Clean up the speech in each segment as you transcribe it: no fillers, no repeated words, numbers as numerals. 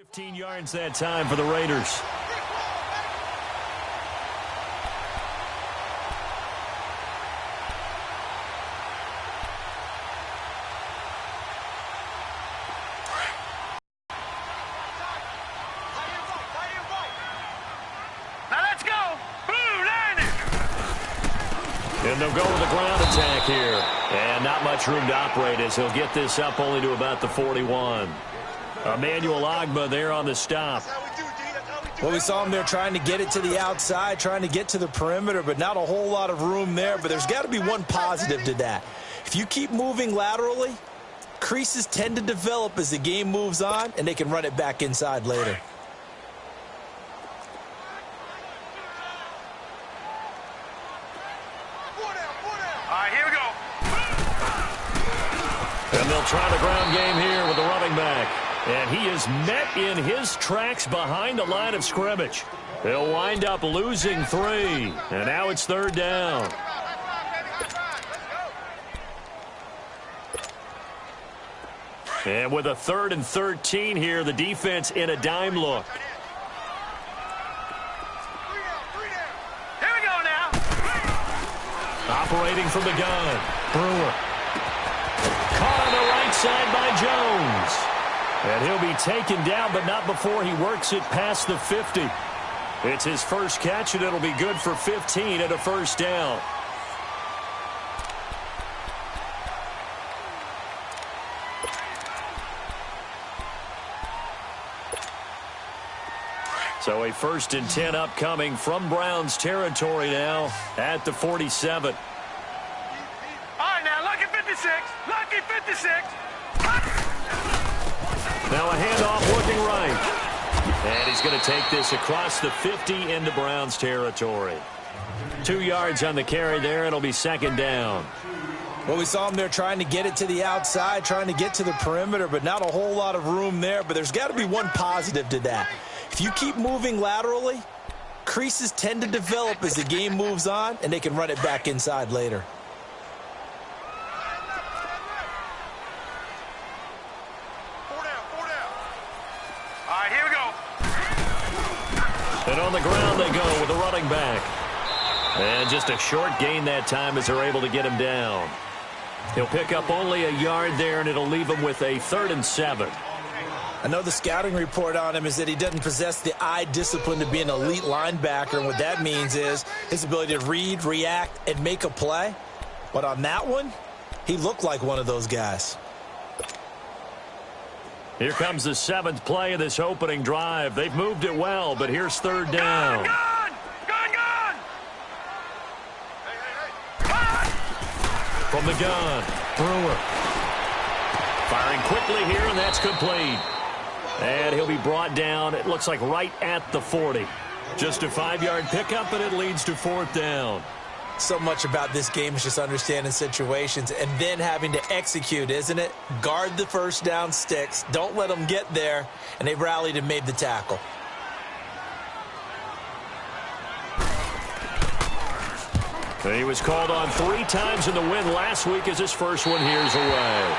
15 yards that time for the Raiders. And they'll go with the ground attack here. And not much room to operate as he'll get this up only to about the 41. Emmanuel Ogbah there on the stop. Well, we saw him there trying to get it to the outside, trying to get to the perimeter, but not a whole lot of room there. But there's got to be one positive to that. If you keep moving laterally, creases tend to develop as the game moves on, and they can run it back inside later. And they'll try the ground game here with the running back. And he is met in his tracks behind the line of scrimmage. They'll wind up losing 3. And now it's 3rd down. And with a 3rd and 13 here, the defense in a dime look. Here we go now. Operating from the gun. Brewer. Caught on the right side by Jones. And he'll be taken down, but not before he works it past the 50. It's his first catch, and it'll be good for 15 at a 1st down. So a 1st and 10 upcoming from Browns territory now at the 47. Lucky 56. Now a handoff looking right. And he's going to take this across the 50 into Browns territory. 2 yards on the carry there. It'll be 2nd down. Well, we saw him there trying to get it to the outside, trying to get to the perimeter, but not a whole lot of room there. But there's got to be one positive to that. If you keep moving laterally, creases tend to develop as the game moves on, and they can run it back inside later. And on the ground they go with the running back. And just a short gain that time as they're able to get him down. He'll pick up only a yard there, and it'll leave him with a 3rd and 7. I know the scouting report on him is that he doesn't possess the eye discipline to be an elite linebacker, and what that means is his ability to read, react, and make a play. But on that one, he looked like one of those guys. Here comes the 7th play of this opening drive. They've moved it well, but here's 3rd down. Gone! From the gun, Brewer. Firing quickly here, and that's complete. And he'll be brought down, it looks like right at the 40. Just a 5-yard pickup, and it leads to 4th down. So much about this game is just understanding situations and then having to execute, isn't it? Guard the 1st down sticks. Don't let them get there. And they rallied and made the tackle. And he was called on 3 times in the win last week as his first one here's away.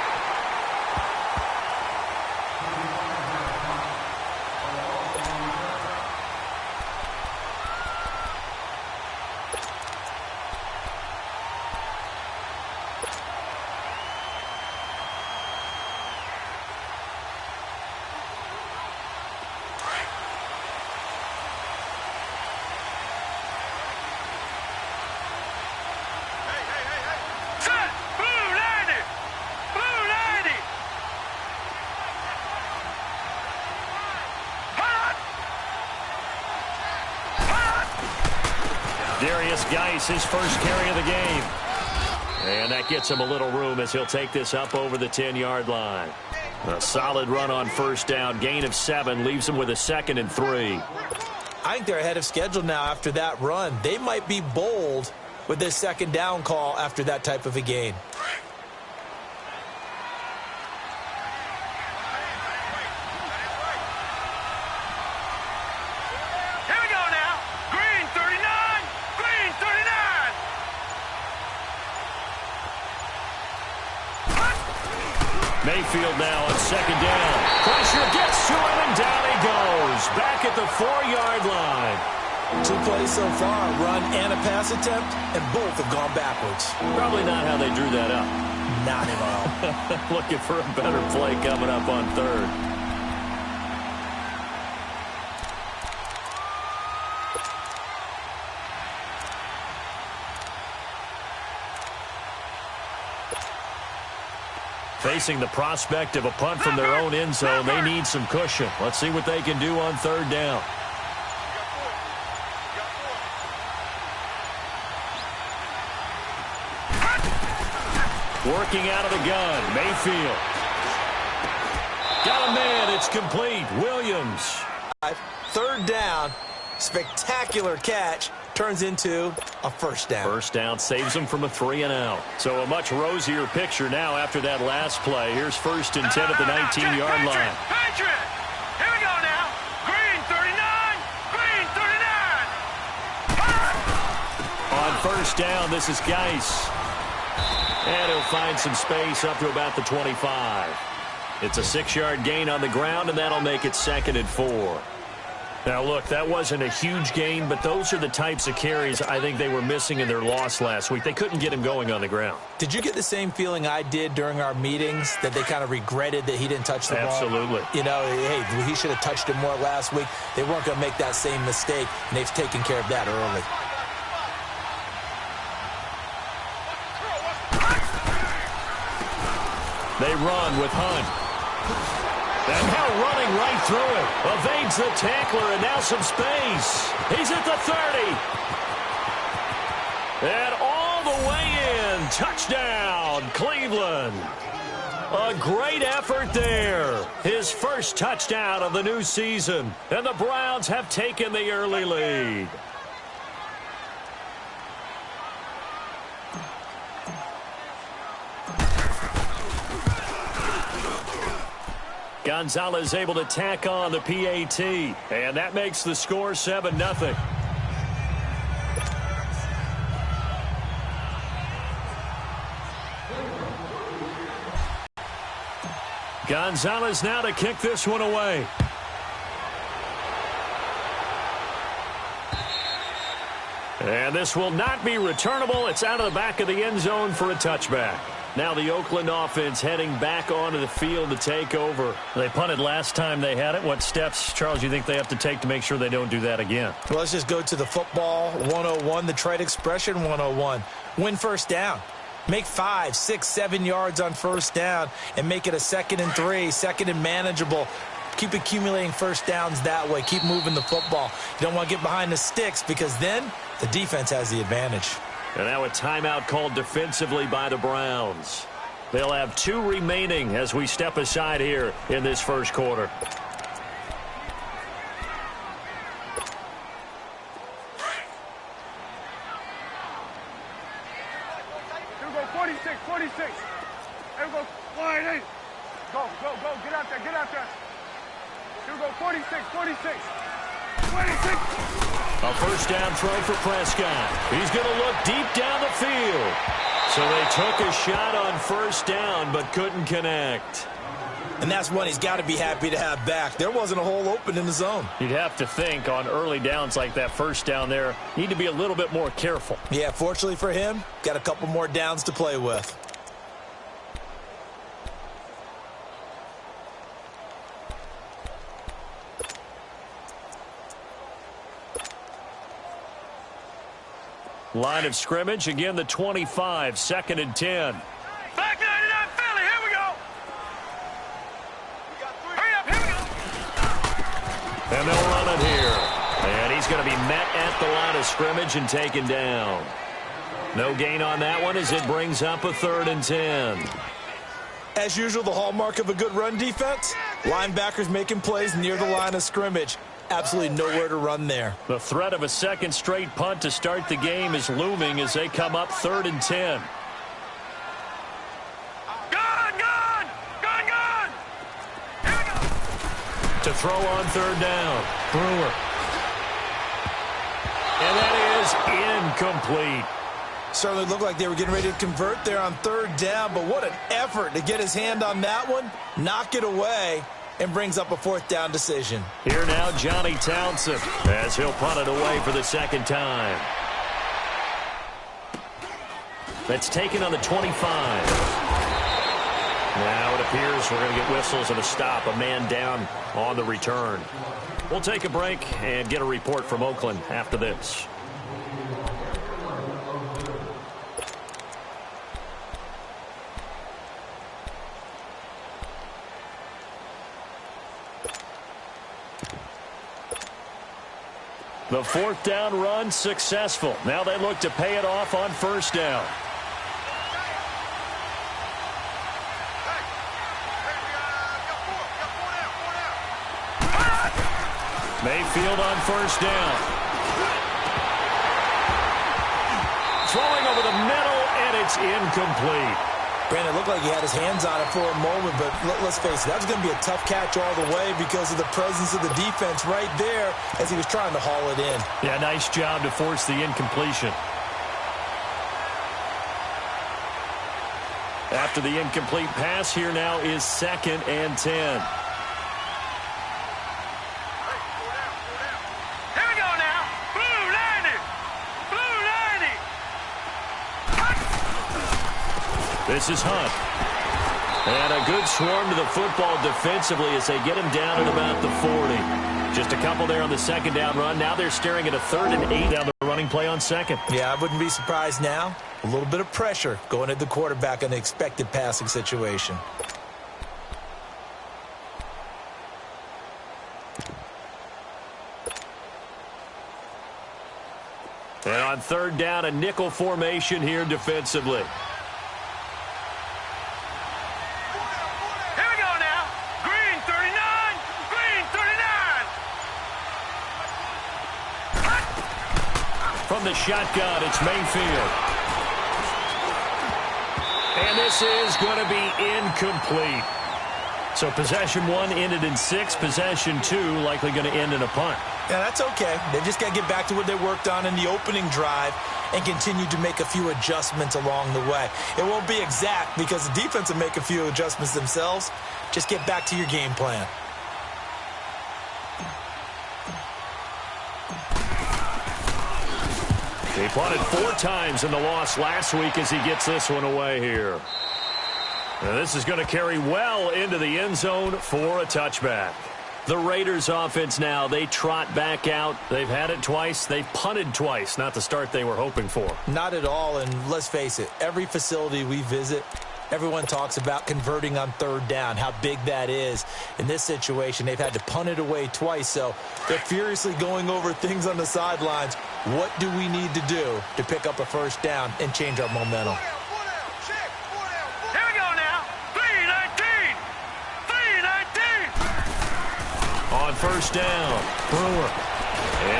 Geis, his first carry of the game. And that gets him a little room as he'll take this up over the 10-yard line. A solid run on 1st down. Gain of 7 leaves him with a 2nd and 3. I think they're ahead of schedule now after that run. They might be bold with this 2nd down call after that type of a gain. Mayfield now on second down. Pressure gets to him, and down he goes. Back at the 4-yard line. 2 plays so far, a run and a pass attempt, and both have gone backwards. Probably not how they drew that up. Not at all. Looking for a better play coming up on third. Facing the prospect of a punt from their own end zone, they need some cushion. Let's see what they can do on third down. Working out of the gun, Mayfield. Got a man, it's complete. Williams. Third down, spectacular catch, turns into a first down. First down saves them from a 3-and-out. So a much rosier picture now after that last play. Here's 1st and 10 at the 19-yard line. Patriot! Here we go now. Green 39. Green 39. On first down, this is Geis. And he'll find some space up to about the 25. It's a 6-yard gain on the ground, and that'll make it 2nd and 4. Now, look, that wasn't a huge gain, but those are the types of carries I think they were missing in their loss last week. They couldn't get him going on the ground. Did you get the same feeling I did during our meetings, that they kind of regretted that he didn't touch the ball? Absolutely. You know, hey, he should have touched it more last week. They weren't going to make that same mistake, and they've taken care of that early. They run with Hunt. And now running right through it. Evades the tackler, and now some space. He's at the 30. And all the way in. Touchdown, Cleveland. A great effort there. His first touchdown of the new season. And the Browns have taken the early lead. Gonzalez able to tack on the PAT, and that makes the score 7-0. Gonzalez now to kick this one away. And this will not be returnable. It's out of the back of the end zone for a touchback. Now the Oakland offense heading back onto the field to take over. They punted last time they had it. What steps, Charles, you think they have to take to make sure they don't do that again? Well, let's just go to the football 101, the trade expression 101. Win first down. Make 5, 6, 7 yards on first down and make it a 2nd and 3, 2nd and manageable. Keep accumulating first downs that way. Keep moving the football. You don't want to get behind the sticks because then the defense has the advantage. And now a timeout called defensively by the Browns. They'll have 2 remaining as we step aside here in this first quarter. Here we go, 46, 46. Here we go, line 8. Go, go, go, get out there, get out there. Here we go, 46, 46. 26. A first down throw for Prescott. He's going to look deep down the field. So they took a shot on first down but couldn't connect. And that's one he's got to be happy to have back. There wasn't a hole open in the zone. You'd have to think on early downs like that first down there, need to be a little bit more careful. Yeah, fortunately for him, got a couple more downs to play with. Line of scrimmage, again the 25, 2nd and 10. Back 99 Philly, here we go. Hurry up, here we go. And they'll run it here. And he's going to be met at the line of scrimmage and taken down. No gain on that one as it brings up a 3rd and 10. As usual, the hallmark of a good run defense, linebackers making plays near the line of scrimmage. Absolutely nowhere to run there. The threat of a second straight punt to start the game is looming as they come up 3rd and 10. Gun! Here we go. To throw on 3rd down, Brewer. And that is incomplete. Certainly looked like they were getting ready to convert there on third down, but what an effort to get his hand on that one, knock it away, and brings up a fourth down decision. Here now, Johnny Townsend, as he'll punt it away for the second time. That's taken on the 25. Now it appears we're going to get whistles and a stop, a man down on the return. We'll take a break and get a report from Oakland after this. The fourth down run successful. Now they look to pay it off on first down. Mayfield on first down. Throwing over the middle, and it's incomplete. Brandon, it looked like he had his hands on it for a moment, but let's face it, that was going to be a tough catch all the way because of the presence of the defense right there as he was trying to haul it in. Yeah, nice job to force the incompletion. After the incomplete pass, here now is 2nd and 10. This is Hunt. And a good swarm to the football defensively as they get him down at about the 40. Just a couple there on the second down run. Now they're staring at a 3rd and 8 down the running play on second. Yeah, I wouldn't be surprised now. A little bit of pressure going at the quarterback in the expected passing situation. And on 3rd down, a nickel formation here defensively. From the shotgun, it's Mayfield. And this is going to be incomplete. So possession 1 ended in 6. Possession 2 likely going to end in a punt. Yeah, that's okay. They just got to get back to what they worked on in the opening drive and continue to make a few adjustments along the way. It won't be exact because the defense will make a few adjustments themselves. Just get back to your game plan. He punted 4 times in the loss last week as he gets this one away here. Now this is going to carry well into the end zone for a touchback. The Raiders offense now, they trot back out. They've had it twice. They've punted twice. Not the start they were hoping for. Not at all, and let's face it, every facility we visit, everyone talks about converting on 3rd down, how big that is. In this situation, they've had to punt it away twice, so they're furiously going over things on the sidelines. What do we need to do to pick up a first down and change our momentum? Here we go now. 3-19. 3-19. On first down, Brewer.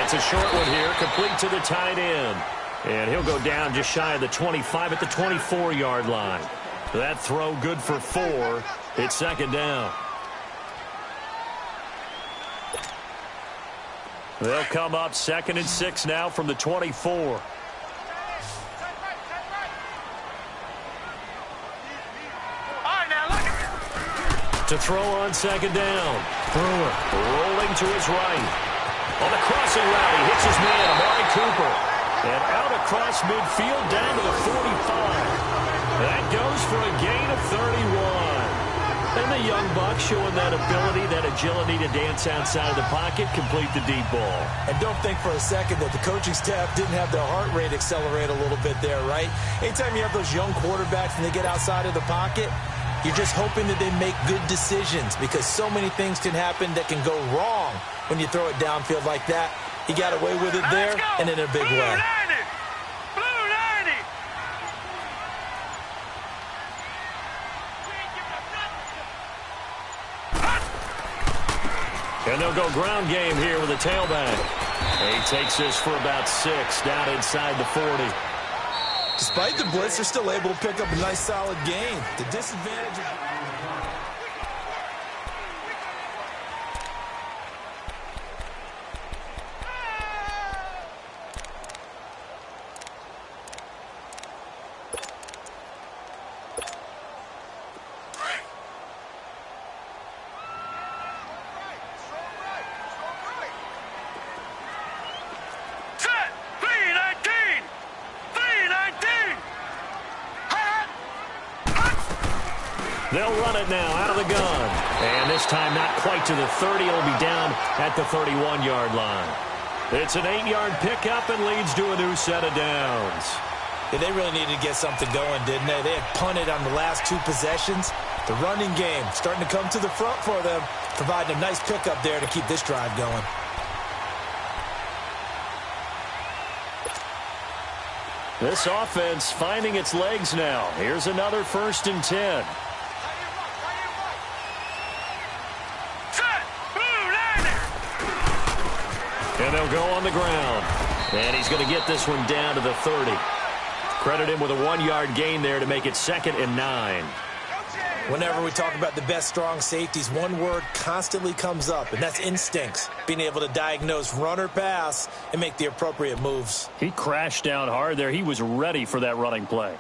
It's a short one here, complete to the tight end. And he'll go down just shy of the 25 at the 24-yard line. That throw good for 4. It's 2nd down. They'll come up 2nd and 6 now from the 24. To throw on 2nd down. Brewer rolling to his right. On the crossing route, he hits his man, Amari Cooper. And out across midfield down to the 45. That goes for a gain of 31. And the young buck showing that ability, that agility to dance outside of the pocket, complete the deep ball. And don't think for a second that the coaching staff didn't have their heart rate accelerate a little bit there, right? Anytime you have those young quarterbacks and they get outside of the pocket, you're just hoping that they make good decisions because so many things can happen that can go wrong when you throw it downfield like that. He got away with it there and in a big way. And they'll go ground game here with a tailback. He takes this for about 6 down inside the 40. Despite the blitz, they're still able to pick up a nice solid gain. The disadvantage of... They'll run it now out of the gun. And this time not quite to the 30. It'll be down at the 31-yard line. It's an 8-yard pickup and leads to a new set of downs. Yeah, they really needed to get something going, didn't they? They had punted on the last 2 possessions. The running game starting to come to the front for them, providing a nice pickup there to keep this drive going. This offense finding its legs now. Here's another 1st and 10. And they'll go on the ground. And he's going to get this one down to the 30. Credit him with a 1-yard gain there to make it 2nd and 9. Whenever we talk about the best strong safeties, one word constantly comes up, and that's instincts. Being able to diagnose run or pass and make the appropriate moves. He crashed down hard there. He was ready for that running play.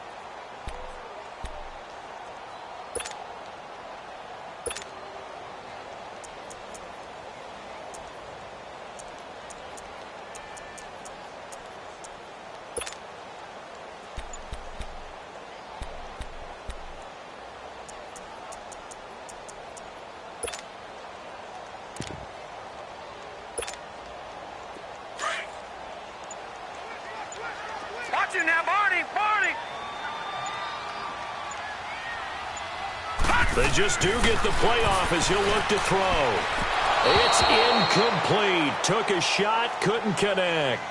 They just do get the playoff as he'll look to throw. It's incomplete. Took a shot, couldn't connect.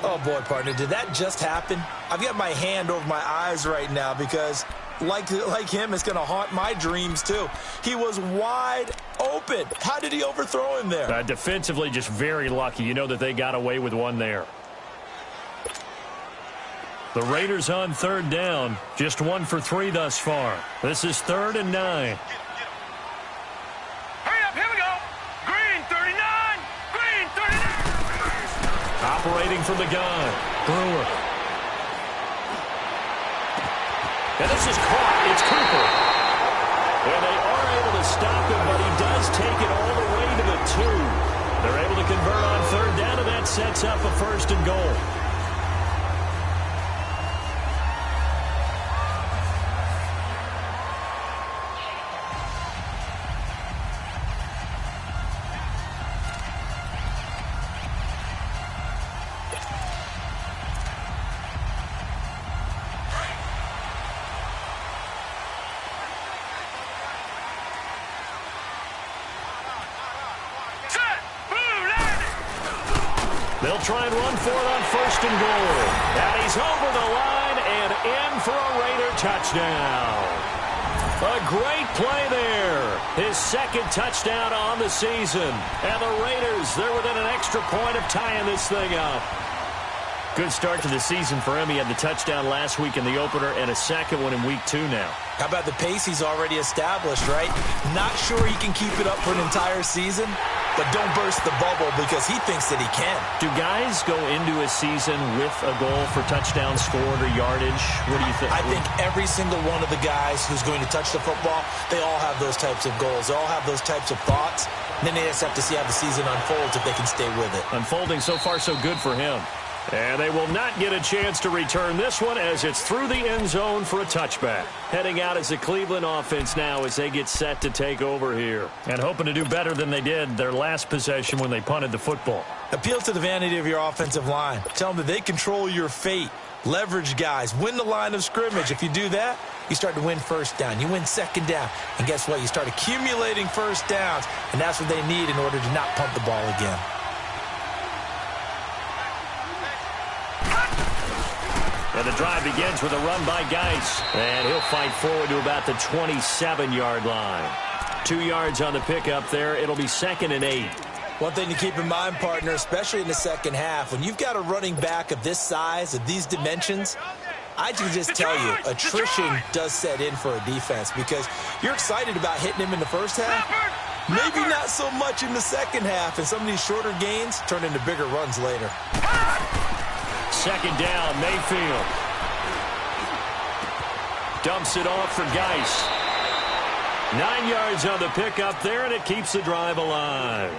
Oh, boy, partner, did that just happen? I've got my hand over my eyes right now because, like him, it's going to haunt my dreams, too. He was wide open. How did he overthrow him there? Defensively, just very lucky. You know that they got away with one there. The Raiders on 3rd down. Just 1 for 3 thus far. This is 3rd and 9. Hurry up, here we go. Green 39. Green 39. Operating from the gun. Brewer. And this is caught. It's Cooper. And they are able to stop him, but he does take it all the way to the 2. They're able to convert on 3rd down, and that sets up a 1st and goal. They'll try and run for it on 1st and goal. And he's over the line and in for a Raider touchdown. A great play there. His 2nd touchdown on the season. And the Raiders, they're within an extra point of tying this thing up. Good start to the season for him. He had the touchdown last week in the opener and a 2nd one in week 2 now. How about the pace he's already established, right? Not sure he can keep it up for an entire season, but don't burst the bubble because he thinks that he can. Do guys go into a season with a goal for touchdown scored or yardage? What do you think? I think every single one of the guys who's going to touch the football, they all have those types of goals. They all have those types of thoughts. And then they just have to see how the season unfolds if they can stay with it. Unfolding so far so good for him. And they will not get a chance to return this one as it's through the end zone for a touchback. Heading out as the Cleveland offense now as they get set to take over here. And hoping to do better than they did their last possession when they punted the football. Appeal to the vanity of your offensive line. Tell them that they control your fate. Leverage guys. Win the line of scrimmage. If you do that, you start to win 1st down. You win 2nd down. And guess what? You start accumulating 1st downs. And that's what they need in order to not punt the ball again. And the drive begins with a run by Geis. And he'll fight forward to about the 27-yard line. 2 yards on the pickup there. It'll be 2nd and 8. One thing to keep in mind, partner, especially in the second half, when you've got a running back of this size, of these dimensions, I can just tell you, attrition does set in for a defense because you're excited about hitting him in the first half. Maybe not so much in the second half, and some of these shorter gains turn into bigger runs later. 2nd down, Mayfield. Dumps it off for Geis. 9 yards on the pickup there, and it keeps the drive alive.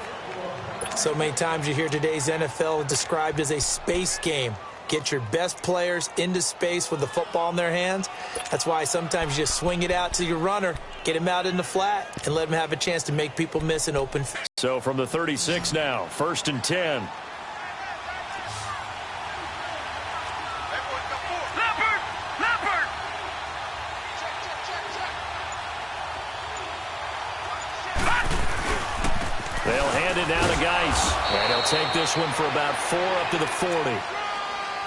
So many times you hear today's NFL described as a space game. Get your best players into space with the football in their hands. That's why sometimes you just swing it out to your runner, get him out in the flat, and let him have a chance to make people miss an open. So from the 36 now, 1st and 10. They'll hand it down to Geis. And he'll take this one for about 4 up to the 40.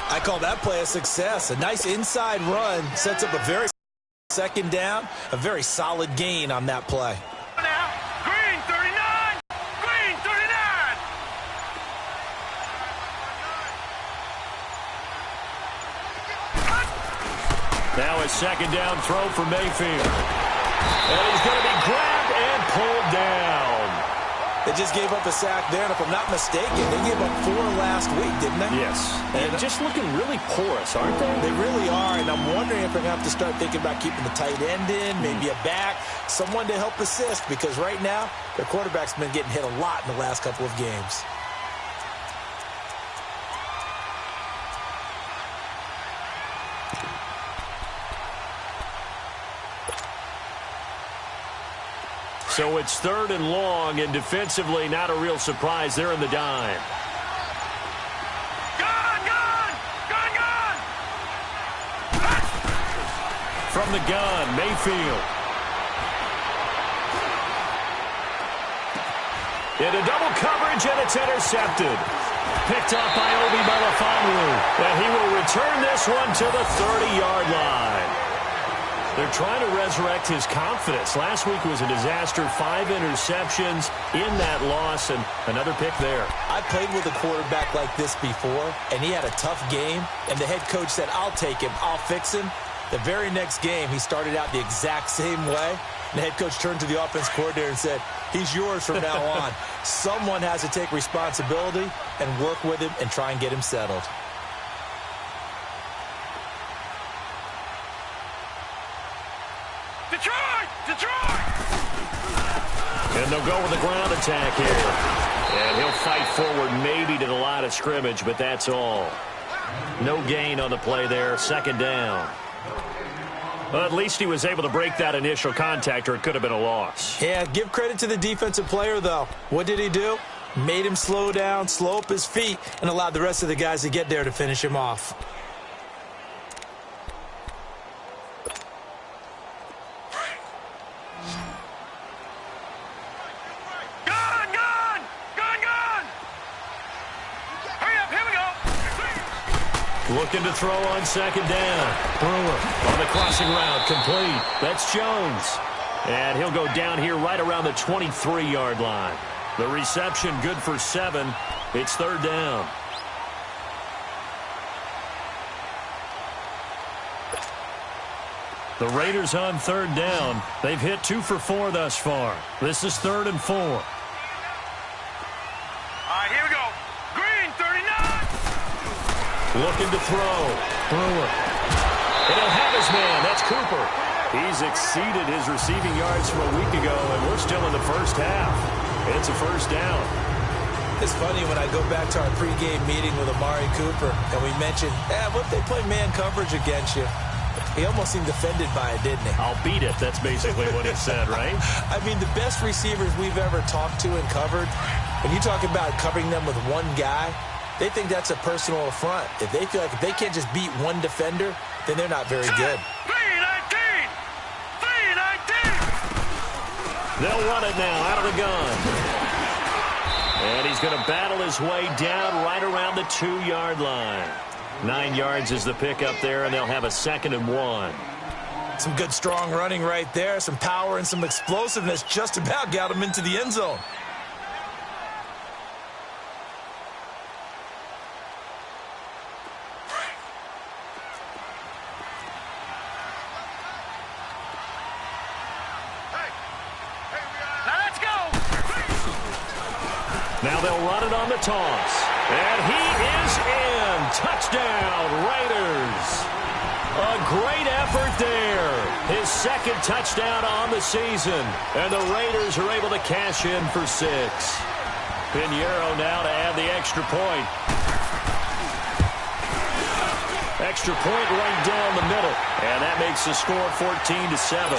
I call that play a success. A nice inside run sets up a very second down, a very solid gain on that play. Now, green 39! Green 39! Now a second down throw for Mayfield. And he's going to be grabbed and pulled down. They just gave up a sack there, and if I'm not mistaken, they gave up 4 last week, didn't they? Yes. And just looking really porous, aren't they? They really are, and I'm wondering if they're going to have to start thinking about keeping the tight end in, maybe a back, someone to help assist, because right now, their quarterback's been getting hit a lot in the last couple of games. So it's 3rd and long, and defensively not a real surprise. They're in the dime. Gun! From the gun, Mayfield. Into double coverage, and it's intercepted. Picked up by Obi Melifonwu. And he will return this one to the 30-yard line. They're trying to resurrect his confidence. Last week was a disaster. 5 interceptions in that loss, and another pick there. I played with a quarterback like this before, and he had a tough game, and the head coach said, I'll take him, I'll fix him. The very next game, he started out the exact same way. And the head coach turned to the offense coordinator and said, he's yours from now on. Someone has to take responsibility and work with him and try and get him settled. Detroit! And they'll go with a ground attack here. And he'll fight forward maybe to the line of scrimmage, but that's all. No gain on the play there. 2nd down. Well, at least he was able to break that initial contact, or it could have been a loss. Yeah, give credit to the defensive player, though. What did he do? Made him slow down, slow up his feet, and allowed the rest of the guys to get there to finish him off. Looking to throw on 2nd down. Brewer on the crossing route, complete. That's Jones. And he'll go down here right around the 23-yard line. The reception good for 7. It's 3rd down. The Raiders on 3rd down. They've hit 2 for 4 thus far. This is 3rd and 4. All right, here we go. Green 39! Looking to throw. Brewer. And he'll have his man. That's Cooper. He's exceeded his receiving yards from a week ago, and we're still in the first half. It's a 1st down. It's funny when I go back to our pregame meeting with Amari Cooper, and we mentioned, what if they play man coverage against you? He almost seemed offended by it, didn't he? I'll beat it. That's basically what he said, right? I mean, the best receivers we've ever talked to and covered, when you talk about covering them with one guy, they think that's a personal affront. If they feel like if they can't just beat one defender, then they're not very good. 319! 319! They'll run it now out of the gun. And he's going to battle his way down right around the 2-yard line. 9 yards is the pickup there, and they'll have a 2nd and 1. Some good, strong running right there. Some power and some explosiveness just about got him into the end zone. Now they'll run it on the toss. And he is in. Touchdown, Raiders. A great effort there. His 2nd touchdown on the season. And the Raiders are able to cash in for 6. Pinheiro now to add the extra point. extra point right down the middle. And that makes the score 14-7.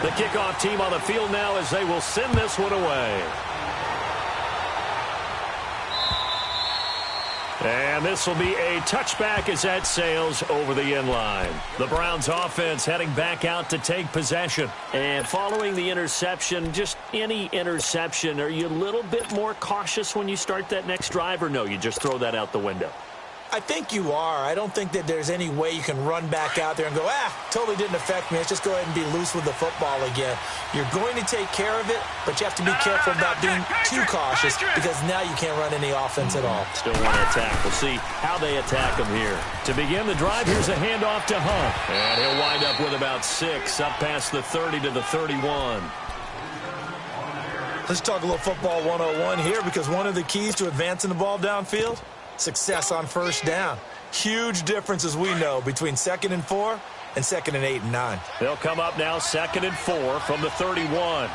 The kickoff team on the field now as they will send this one away. And this will be a touchback as that sails over the end line. The Browns offense heading back out to take possession. And following the interception, just any interception, are you a little bit more cautious when you start that next drive, or no, you just throw that out the window? I think you are. I don't think that there's any way you can run back out there and go, totally didn't affect me. Let's just go ahead and be loose with the football again. You're going to take care of it, but you have to be careful about being too cautious because now you can't run any offense at all. Still want to attack. We'll see how they attack them here. To begin the drive, here's a handoff to Hunt. And he'll wind up with about 6, up past the 30 to the 31. Let's talk a little football 101 here because one of the keys to advancing the ball downfield, success on first down. Huge difference, as we know, between 2nd and 4 and 2nd and 8 and 9. They'll come up now 2nd and 4 from the 31.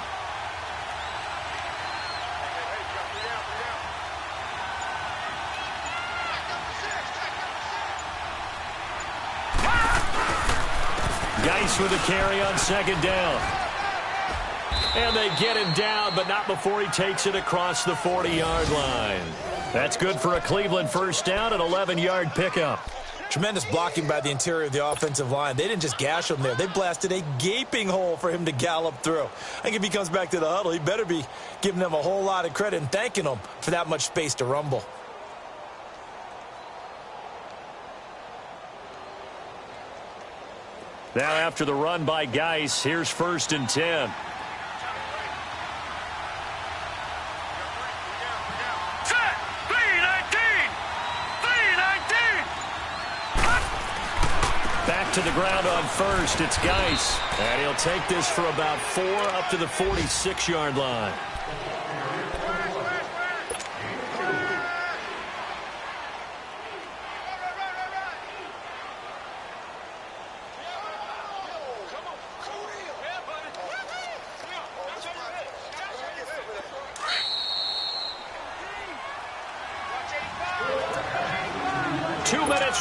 Geis with a carry on 2nd down. And they get him down, but not before he takes it across the 40-yard line. That's good for a Cleveland first down, an 11-yard pickup. Tremendous blocking by the interior of the offensive line. They didn't just gash him there. They blasted a gaping hole for him to gallop through. I think if he comes back to the huddle, he better be giving them a whole lot of credit and thanking them for that much space to rumble. Now after the run by Geis, here's 1st and 10. To the ground on 1st, it's Geis. And he'll take this for about 4 up to the 46-yard line.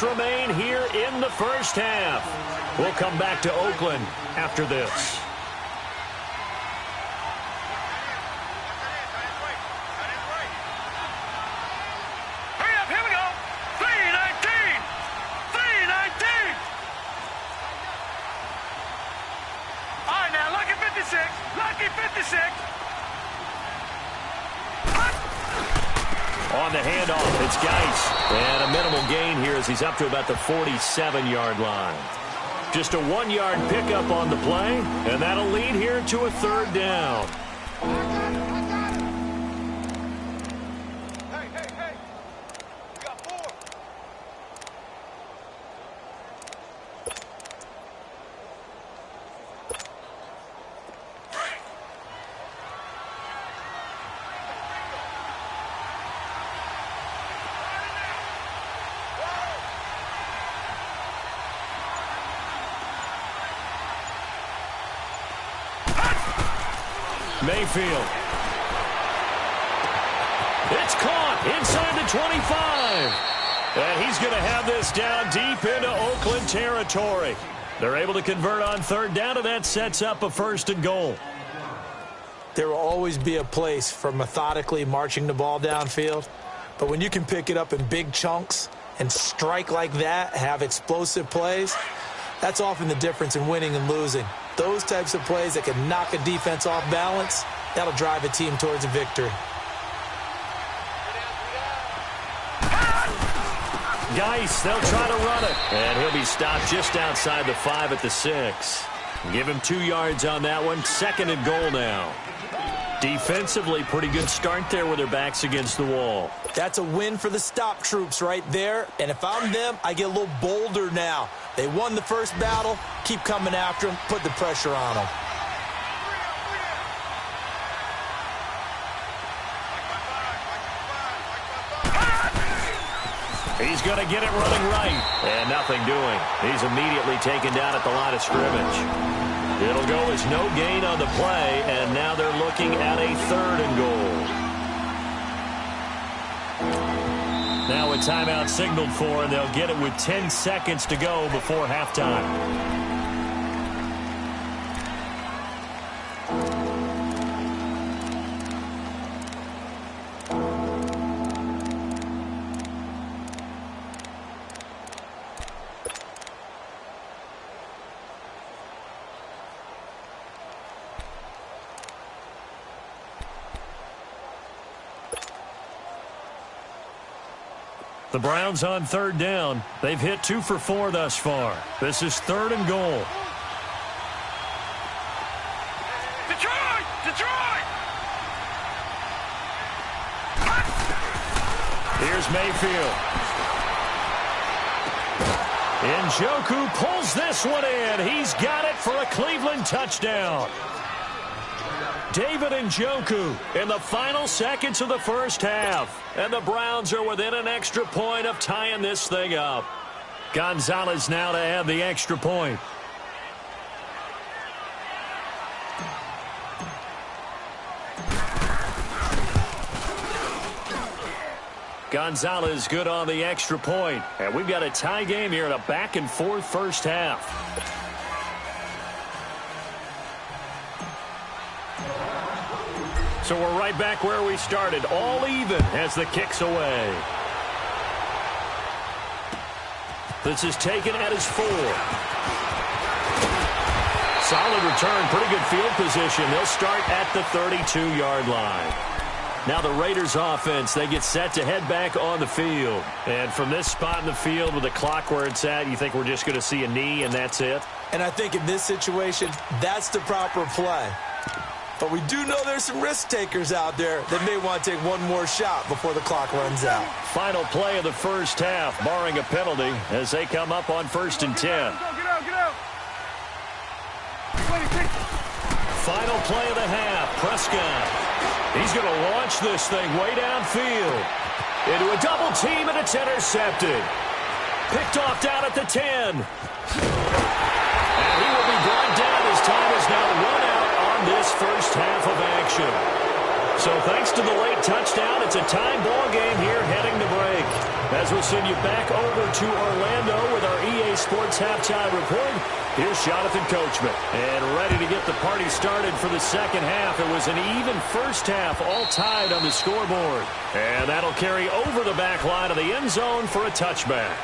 Remain here in the first half. We'll come back to Oakland after this. Hurry up, here we go. 3-19. 3-19. All right, now, lucky 56. Lucky 56. On the handoff, it's Geis. And a minimal gain here as he's up to about the 47-yard line. Just a 1-yard pickup on the play, and that'll lead here to a 3rd down. Hey. You got 4. Mayfield. It's caught inside the 25. And he's going to have this down deep into Oakland territory. They're able to convert on 3rd down, and that sets up a 1st and goal. There will always be a place for methodically marching the ball downfield. But when you can pick it up in big chunks and strike like that, have explosive plays, that's often the difference in winning and losing. Those types of plays that can knock a defense off balance, that'll drive a team towards a victory. Geis, they'll try to run it. And he'll be stopped just outside the 5 at the 6. Give him 2 yards on that one. 2nd and goal now. Defensively, pretty good start there with their backs against the wall. That's a win for the stop troops right there. And if I'm them, I get a little bolder now. They won the first battle. Keep coming after them. Put the pressure on them. He's going to get it running right. And nothing doing. He's immediately taken down at the line of scrimmage. It'll go as no gain on the play, and now they're looking at a 3rd and goal. Now a timeout signaled for, and they'll get it with 10 seconds to go before halftime. The Browns on third down. They've hit 2 for 4 thus far. This is 3rd and goal. Detroit! Detroit! Here's Mayfield. Njoku pulls this one in. He's got it for a Cleveland touchdown. David Njoku in the final seconds of the first half. And the Browns are within an extra point of tying this thing up. Gonzalez now to add the extra point. Gonzalez good on the extra point. And we've got a tie game here in a back-and-forth first half. So we're right back where we started, all even as the kick's away. This is taken at his 4. Solid return, pretty good field position. They'll start at the 32-yard line. Now the Raiders offense, they get set to head back on the field. And from this spot in the field with the clock where it's at, you think we're just going to see a knee and that's it? And I think in this situation, that's the proper play. But we do know there's some risk takers out there that may want to take one more shot before the clock runs out. Final play of the first half, barring a penalty, as they come up on 1st and 10. Get out, get out. 26. Final play of the half, Prescott. He's going to launch this thing way downfield. Into a double team, and it's intercepted. Picked off down at the 10. And he will be brought down as time is now run out this first half of action. So thanks to the late touchdown, it's a tie ball game here heading to break. As we'll send you back over to Orlando with our EA Sports Halftime Report, here's Jonathan Coachman. And ready to get the party started for the second half. It was an even first half, all tied on the scoreboard. And that'll carry over the back line of the end zone for a touchback.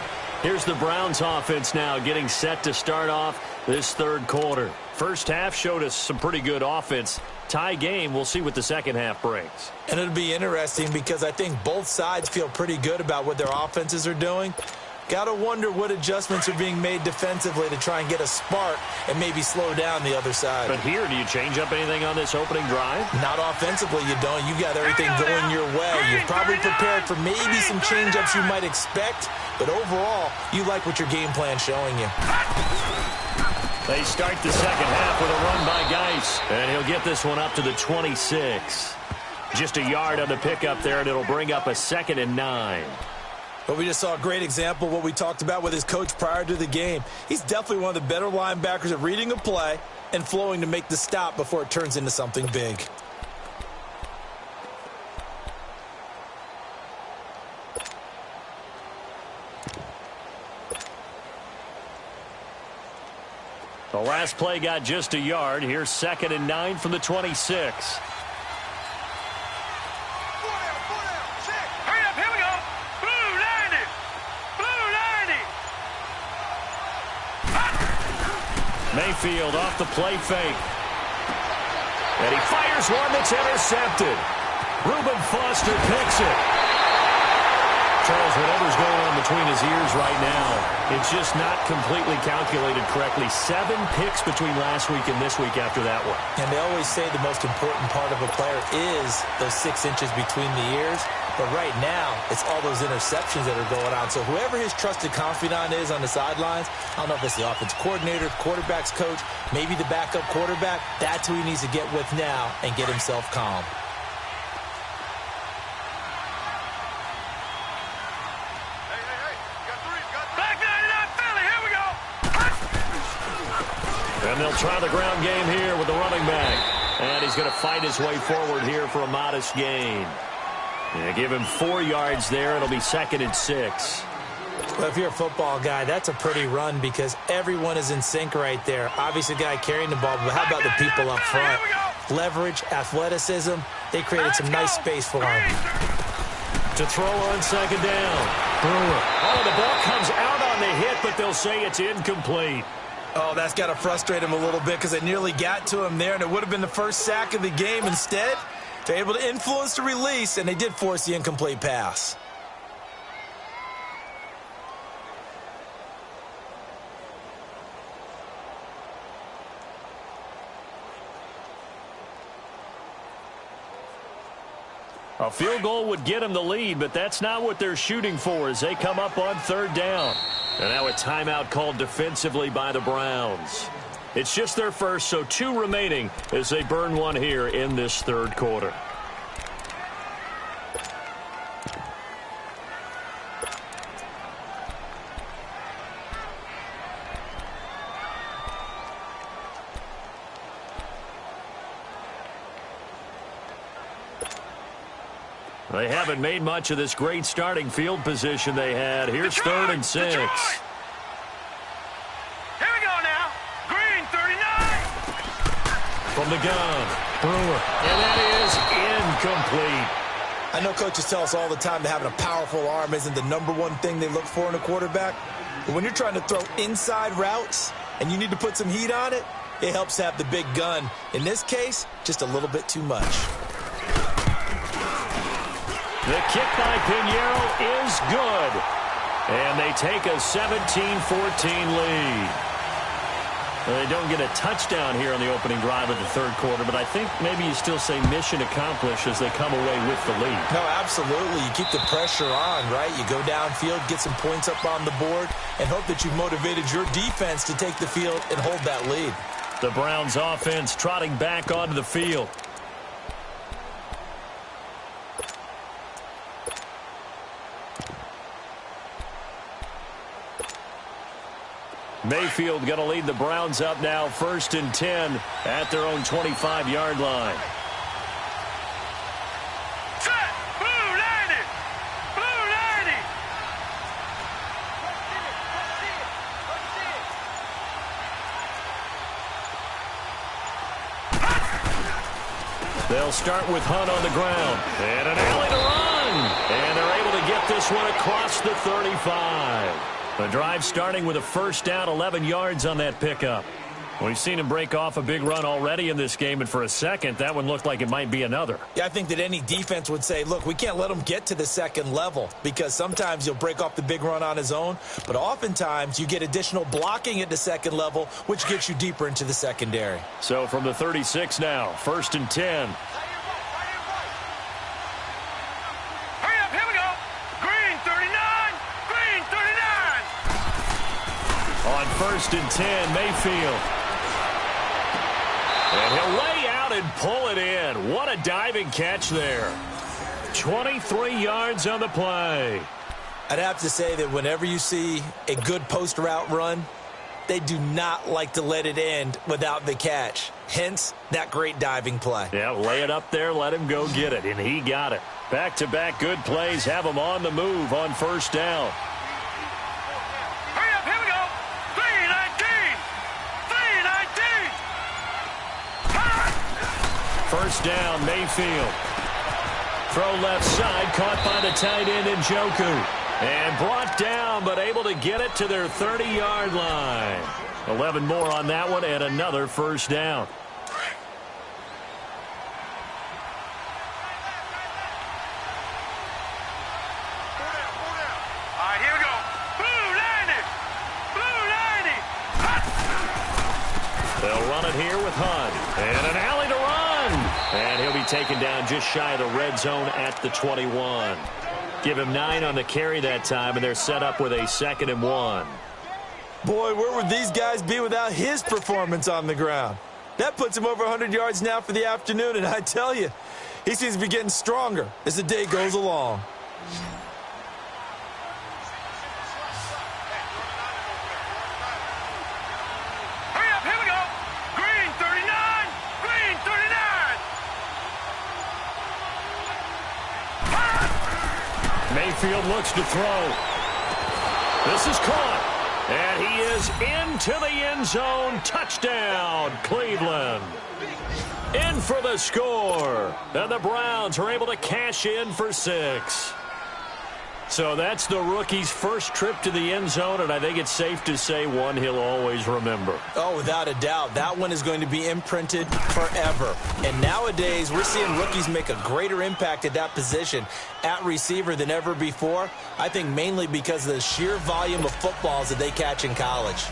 Here's the Browns offense now getting set to start off this third quarter. First half showed us some pretty good offense. Tie game, we'll see what the second half brings. And it'll be interesting because I think both sides feel pretty good about what their offenses are doing. Got to wonder what adjustments are being made defensively to try and get a spark and maybe slow down the other side. But here, do you change up anything on this opening drive? Not offensively, you don't. You got everything going your way. You're probably prepared for maybe some change-ups you might expect, but overall, you like what your game plan's showing you. They start the second half with a run by Geis, and he'll get this one up to the 26. Just a yard on the pickup there, and it'll bring up a 2nd and 9. But we just saw a great example of what we talked about with his coach prior to the game. He's definitely one of the better linebackers at reading a play and flowing to make the stop before it turns into something big. The last play got just a yard. Here's 2nd and 9 from the 26. Mayfield off the play fake. And he fires one that's intercepted. Reuben Foster picks it. Charles, whatever's going on between his ears right now, it's just not completely calculated correctly. 7 picks between last week and this week after that one. And they always say the most important part of a player is those 6 inches between the ears. But right now, it's all those interceptions that are going on. So whoever his trusted confidant is on the sidelines, I don't know if it's the offense coordinator, quarterback's coach, maybe the backup quarterback, that's who he needs to get with now and get himself calm. And they'll try the ground game here with the running back. And he's going to fight his way forward here for a modest gain. Yeah, give him 4 yards there. It'll be 2nd and 6. Well, if you're a football guy, that's a pretty run because everyone is in sync right there. Obviously, the guy carrying the ball, but how about the people up front? Leverage, athleticism, they created some nice space for him. To throw on 2nd down. Brewer. Oh, the ball comes out on the hit, but they'll say it's incomplete. Oh, that's got to frustrate him a little bit because they nearly got to him there, and it would have been the first sack of the game. Instead, they're able to influence the release, and they did force the incomplete pass. A field goal would get them the lead, but that's not what they're shooting for as they come up on 3rd down. And now a timeout called defensively by the Browns. It's just their first, so 2 remaining as they burn one here in this 3rd quarter. They haven't made much of this great starting field position they had. Here's 3rd and 6. Here we go now. Green, 39. From the gun, Brewer. And that is incomplete. I know coaches tell us all the time that having a powerful arm isn't the #1 thing they look for in a quarterback. But when you're trying to throw inside routes and you need to put some heat on it, it helps to have the big gun. In this case, just a little bit too much. The kick by Pinheiro is good. And they take a 17-14 lead. Well, they don't get a touchdown here on the opening drive of the 3rd quarter, but I think maybe you still say mission accomplished as they come away with the lead. No, absolutely. You keep the pressure on, right? You go downfield, get some points up on the board, and hope that you've motivated your defense to take the field and hold that lead. The Browns offense trotting back onto the field. Mayfield going to lead the Browns up now, 1st and 10 at their own 25-yard line. Set. Blue 90. Blue 90. They'll start with Hunt on the ground. And an alley to run. And they're able to get this one across the 35. The drive starting with a 1st down, 11 yards on that pickup. We've seen him break off a big run already in this game, and for a second, that one looked like it might be another. Yeah, I think that any defense would say, look, we can't let him get to the 2nd level because sometimes he'll break off the big run on his own, but oftentimes you get additional blocking at the 2nd level, which gets you deeper into the secondary. So from the 36 now, 1st and 10. On 1st and 10, Mayfield. And he'll lay out and pull it in. What a diving catch there. 23 yards on the play. I'd have to say that whenever you see a good post route run, they do not like to let it end without the catch. Hence, that great diving play. Yeah, lay it up there, let him go get it, and he got it. Back-to-back good plays have him on the move on 1st down. First down, Mayfield. Throw left side, caught by the tight end Njoku. And brought down, but able to get it to their 30-yard line. 11 more on that one, and another 1st down. All right, here we go. Blue 90. Blue 90. They'll run it here with Hunt. And an alley to run. And he'll be taken down just shy of the red zone at the 21. Give him 9 on the carry that time, and they're set up with a 2nd and 1. Boy, where would these guys be without his performance on the ground? That puts him over 100 yards now for the afternoon, and I tell you, he seems to be getting stronger as the day goes along. looks to throw. This is caught. And he is into the end zone. Touchdown, Cleveland. In for the score. And the Browns are able to cash in for 6. So that's the rookie's first trip to the end zone, and I think it's safe to say one he'll always remember. Oh, without a doubt. That one is going to be imprinted forever. And nowadays, we're seeing rookies make a greater impact at that position at receiver than ever before. I think mainly because of the sheer volume of footballs that they catch in college.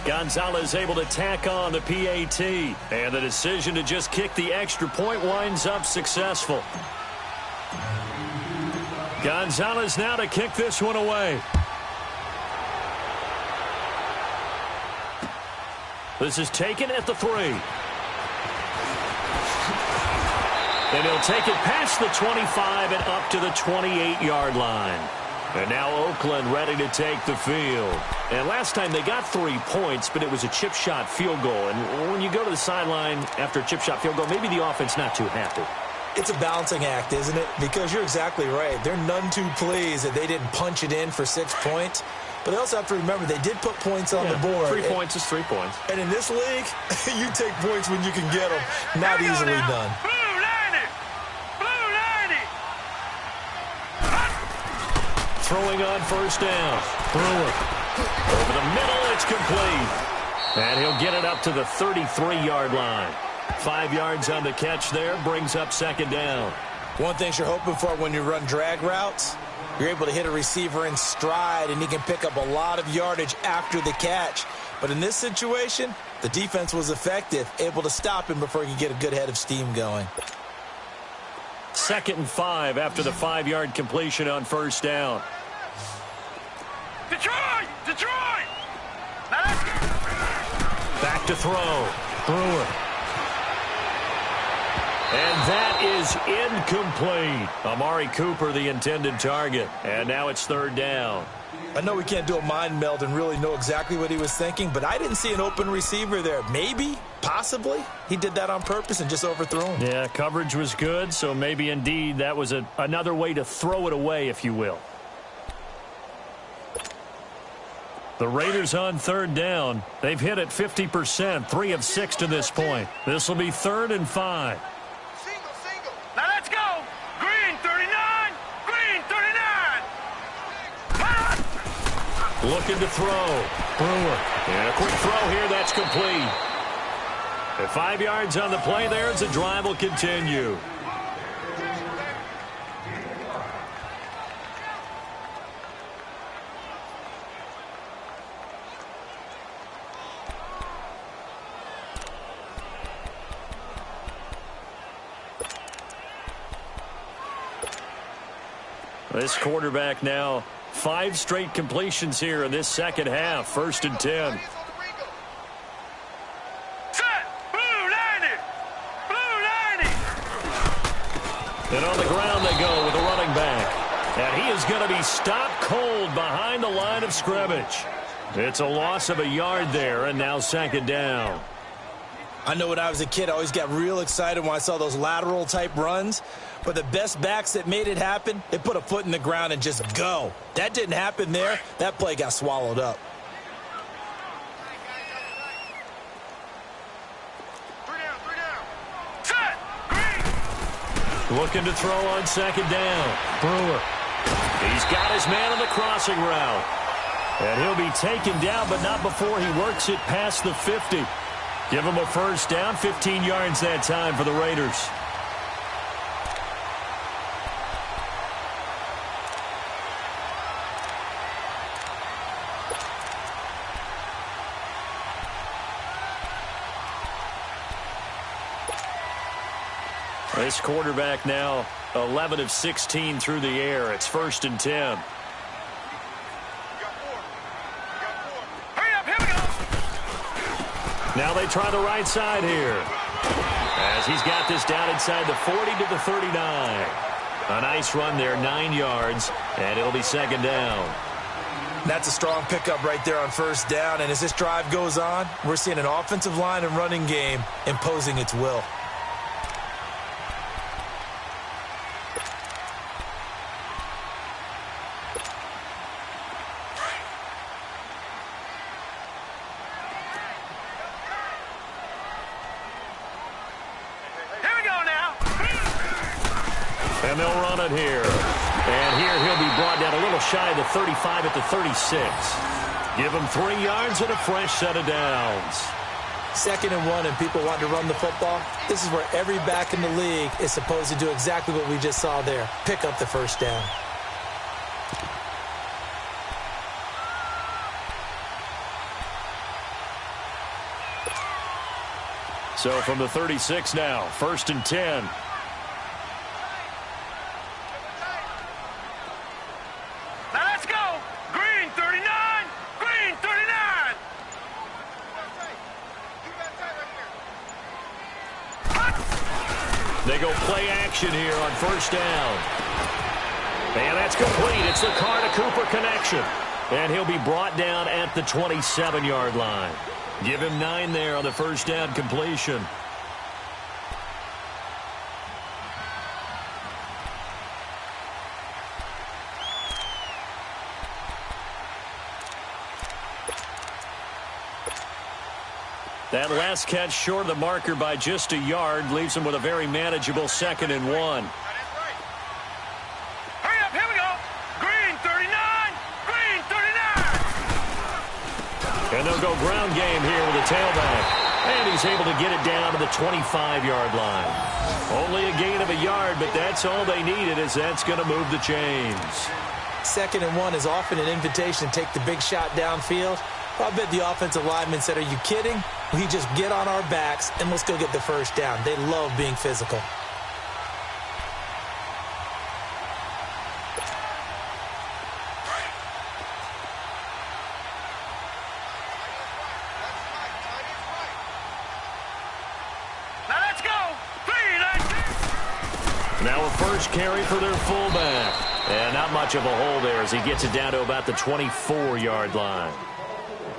Gonzalez able to tack on the PAT, and the decision to just kick the extra point winds up successful. Gonzalez now to kick this one away. This is taken at the 3. And he'll take it past the 25 and up to the 28-yard line. And now Oakland ready to take the field. And last time they got 3 points, but it was a chip shot field goal. And when you go to the sideline after a chip shot field goal, maybe the offense not too happy. It's a balancing act, isn't it? Because you're exactly right. They're none too pleased that they didn't punch it in for 6 points. But they also have to remember they did put points on the board. 3 points is 3 points. And in this league, you take points when you can get them. Not easily done. Throwing on first down. Brewer. Over the middle, it's complete. And he'll get it up to the 33-yard line. 5 yards on the catch there, brings up second down. One thing you're hoping for when you run drag routes, you're able to hit a receiver in stride, and he can pick up a lot of yardage after the catch. But in this situation, the defense was effective, able to stop him before he could get a good head of steam going. 2nd and 5 after the 5-yard completion on first down. Detroit! Detroit! Back to throw. Brewer. And that is incomplete. Amari Cooper, the intended target. And now it's 3rd down. I know we can't do a mind meld and really know exactly what he was thinking, but I didn't see an open receiver there. Maybe, possibly, he did that on purpose and just overthrew him. Yeah, coverage was good, so maybe indeed that was another way to throw it away, if you will. The Raiders on 3rd down. They've hit it 50%, 3 of 6 to this point. This will be 3rd and 5. Now let's go! Green 39! Green 39! Looking to throw. Brewer. And a quick throw here, that's complete. At 5 yards on the play there as the drive will continue. This quarterback now 5 straight completions here in this second half. 1st and 10. Set! Blue 90! Blue 90! And on the ground they go with a running back. And he is going to be stopped cold behind the line of scrimmage. It's a loss of a yard there, and now 2nd down. I know when I was a kid, I always got real excited when I saw those lateral-type runs. But the best backs that made it happen, they put a foot in the ground and just go. That didn't happen there. That play got swallowed up. Three down. Set! Green! Looking to throw on 2nd down. Brewer. He's got his man on the crossing route. And he'll be taken down, but not before he works it past the 50. Give him a first down, 15 yards that time for the Raiders. This quarterback now 11 of 16 through the air. It's 1st and 10. Hurry up, here we go! Now they try the right side here. As he's got this down inside the 40 to the 39. A nice run there, 9 yards, and it'll be 2nd down. That's a strong pickup right there on 1st down, and as this drive goes on, we're seeing an offensive line and running game imposing its will. And they'll run it here. And here he'll be brought down a little shy of the 35 at the 36. Give him 3 yards and a fresh set of downs. 2nd and 1 and people want to run the football. This is where every back in the league is supposed to do exactly what we just saw there. Pick up the first down. So from the 36 now, 1st and 10. Now let's go. Green 39. Green 39. They go play action here on 1st down. And that's complete. It's the Carr to Cooper connection. And he'll be brought down at the 27-yard line. Give him 9 there on the 1st down completion. That last catch short of the marker by just a yard leaves him with a very manageable 2nd and 1. Hurry up, here we go. Green 39. Green 39. And they'll go ground game here with a tailback. And he's able to get it down to the 25-yard line. Only a gain of a yard, but that's all they needed, as that's going to move the chains. 2nd and 1 is often an invitation to take the big shot downfield. I bet the offensive lineman said, "Are you kidding? We just get on our backs and let's go get the 1st down." They love being physical. Now let's go. 3, 19. Now a first carry for their fullback. And not much of a hole there as he gets it down to about the 24-yard line.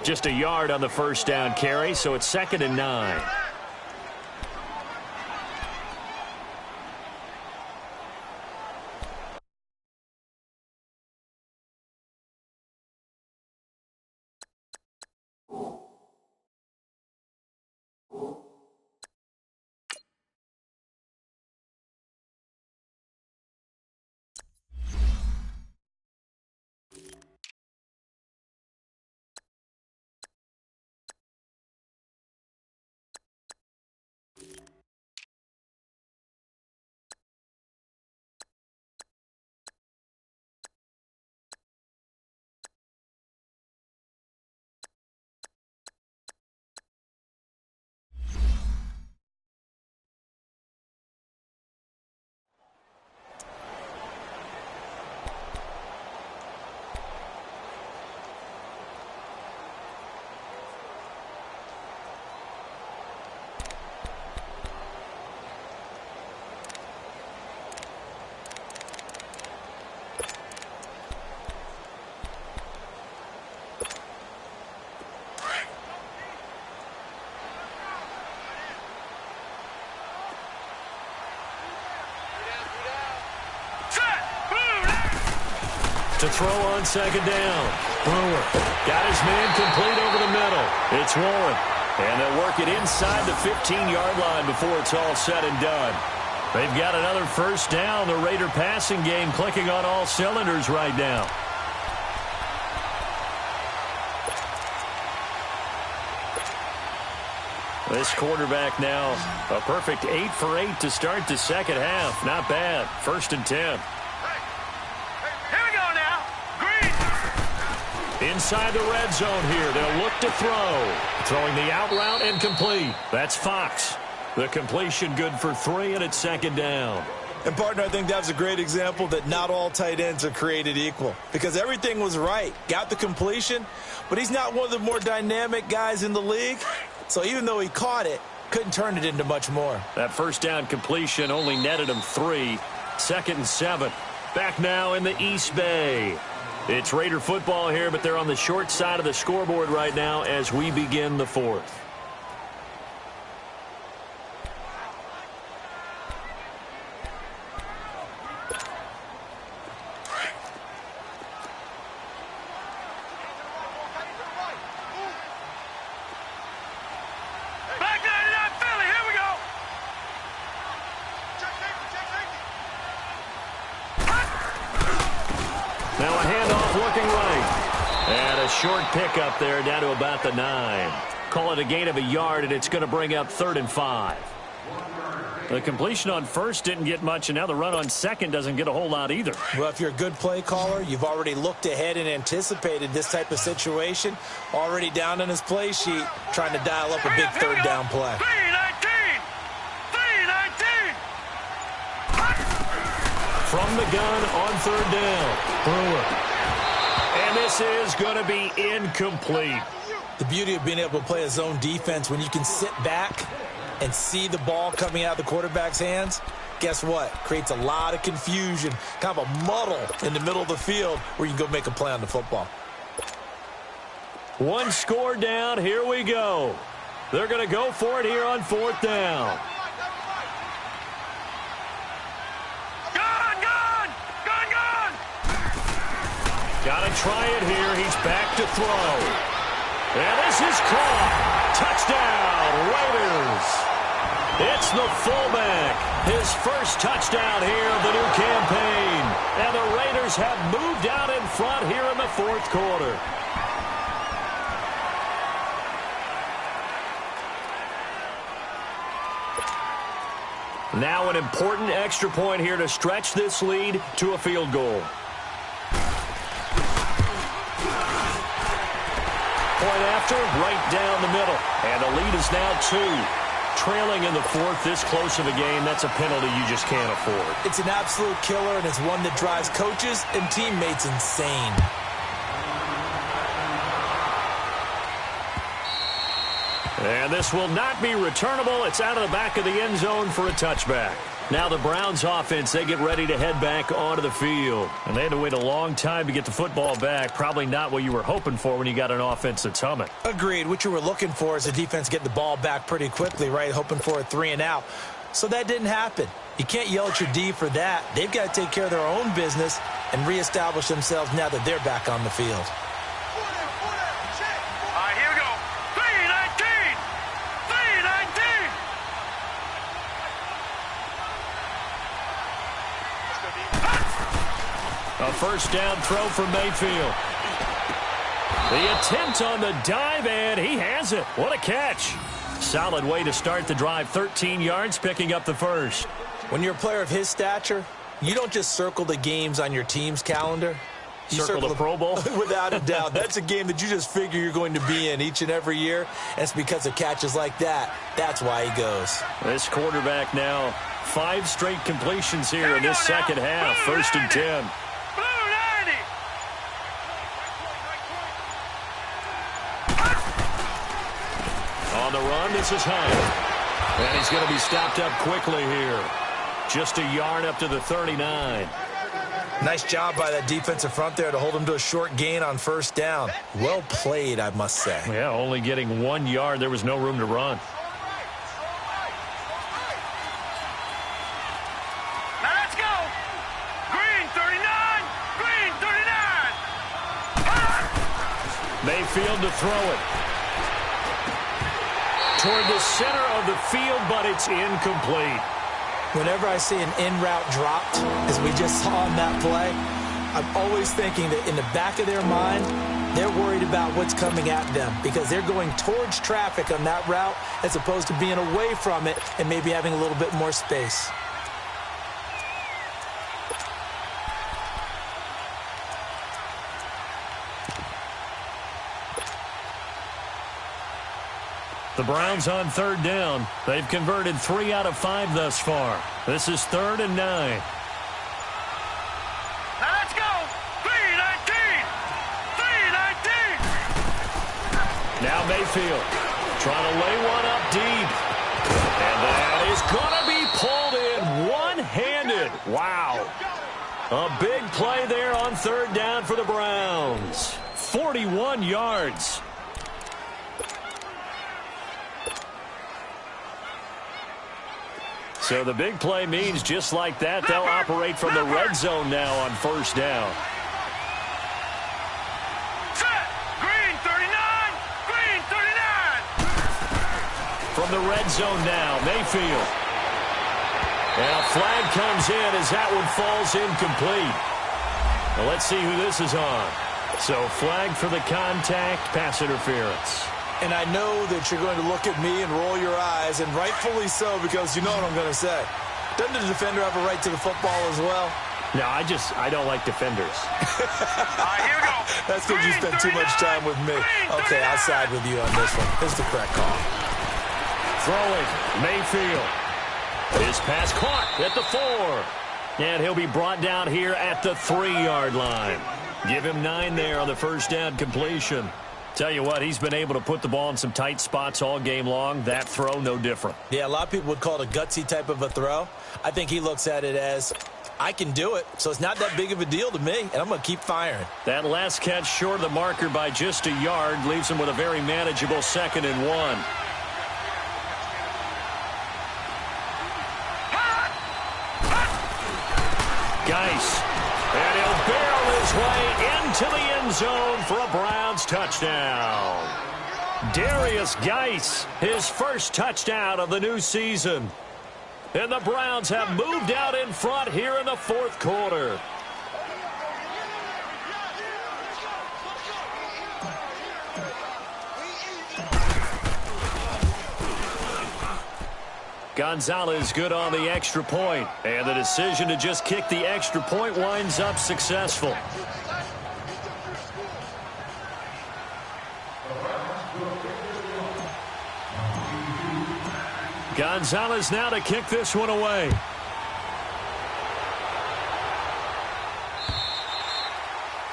Just a yard on the 1st down carry, so it's 2nd and 9. To throw on 2nd down. Brewer got his man complete over the middle. It's Warren. And they'll work it inside the 15-yard line before it's all said and done. They've got another 1st down. The Raider passing game clicking on all cylinders right now. This quarterback now a perfect 8 for 8 to start the 2nd half. Not bad. 1st and 10. Inside the red zone here. They'll look to throw. Throwing the out route and complete. That's Fox. The completion good for 3, and it's 2nd down. And, partner, I think that's a great example that not all tight ends are created equal. Because everything was right. Got the completion, but he's not one of the more dynamic guys in the league. So even though he caught it, couldn't turn it into much more. That 1st down completion only netted him 3. 2nd and 7. Back now in the East Bay. It's Raider football here, but they're on the short side of the scoreboard right now as we begin the 4th. short pickup there down to about the 9. Call it a gain of a yard, and it's going to bring up 3rd and 5. The completion on first didn't get much, and now the run on second doesn't get a whole lot either. Well, if you're a good play caller, you've already looked ahead and anticipated this type of situation. Already down on his play sheet, trying to dial up a big 3rd down play. 319! 319! From the gun on 3rd down, Brewer. And this is going to be incomplete. The beauty of being able to play a zone defense when you can sit back and see the ball coming out of the quarterback's hands, guess what? Creates a lot of confusion, kind of a muddle in the middle of the field where you can go make a play on the football. 1 score down. Here we go. They're going to go for it here on 4th down. Got to try it here. He's back to throw. And this is caught. Touchdown, Raiders. It's the fullback. His first touchdown here of the new campaign. And the Raiders have moved out in front here in the 4th quarter. Now an important extra point here to stretch this lead to a field goal. Point after, right down the middle. And the lead is now 2. Trailing in the 4th, this close of a game, that's a penalty you just can't afford. It's an absolute killer, and it's one that drives coaches and teammates insane. And this will not be returnable. It's out of the back of the end zone for a touchback. Now the Browns offense, they get ready to head back onto the field. And they had to wait a long time to get the football back. Probably not what you were hoping for when you got an offense that's humming. Agreed. What you were looking for is the defense getting the ball back pretty quickly, right? Hoping for a 3 and out. So that didn't happen. You can't yell at your D for that. They've got to take care of their own business and reestablish themselves now that they're back on the field. A first down throw from Mayfield. The attempt on the dive, and he has it. What a catch. Solid way to start the drive. 13 yards, picking up the first. When you're a player of his stature, you don't just circle the games on your team's calendar. You circle the Pro Bowl? Without a doubt. That's a game that you just figure you're going to be in each and every year. And it's because of catches like that. That's why he goes. This quarterback now, 5 straight completions here in this second half. 1st and 10. On the run, this is Hunt. And he's going to be stopped up quickly here. Just a yard up to the 39. Nice job by that defensive front there to hold him to a short gain on 1st down. Well played, I must say. Yeah, only getting 1 yard. There was no room to run. Now let's go. Green 39. Green 39. Mayfield to throw it. Toward the center of the field, but it's incomplete. Whenever I see an in-route dropped, as we just saw on that play, I'm always thinking that in the back of their mind, they're worried about what's coming at them because they're going towards traffic on that route as opposed to being away from it and maybe having a little bit more space. The Browns on 3rd down. They've converted 3 out of 5 thus far. This is 3rd and 9. Now let's go. 319. 319. Now Mayfield trying to lay one up deep. And that is going to be pulled in one-handed. Wow. A big play there on 3rd down for the Browns. 41 yards. So the big play means just like that, they'll operate from the red zone now on 1st down. Set. Green 39. Green 39. From the red zone now, Mayfield. And a flag comes in as that one falls incomplete. Now let's see who this is on. So flag for the contact, pass interference. And I know that you're going to look at me and roll your eyes, and rightfully so, because you know what I'm going to say. Doesn't the defender have a right to the football as well? No, I don't like defenders. Here we go. That's because you spent too much time with me. Okay, I'll side with you on this one. This is the correct call. Throwing, Mayfield. His pass caught at the 4. And he'll be brought down here at the 3-yard line. Give him 9 there on the first down completion. Tell you what, he's been able to put the ball in some tight spots all game long. That throw, no different. Yeah, a lot of people would call it a gutsy type of a throw. I think he looks at it as, I can do it, so it's not that big of a deal to me, and I'm going to keep firing. That last catch short of the marker by just a yard leaves him with a very manageable 2nd and 1. Geis. And he'll barrel his way into the end zone for a Browns touchdown. Darius Geis, his first touchdown of the new season. And the Browns have moved out in front here in the 4th quarter. Gonzalez good on the extra point, and the decision to just kick the extra point winds up successful. Gonzalez now to kick this one away.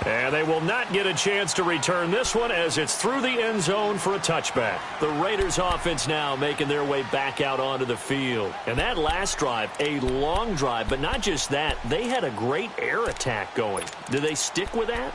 And they will not get a chance to return this one as it's through the end zone for a touchback. The Raiders offense now making their way back out onto the field. And that last drive, a long drive, but not just that, they had a great air attack going. Do they stick with that?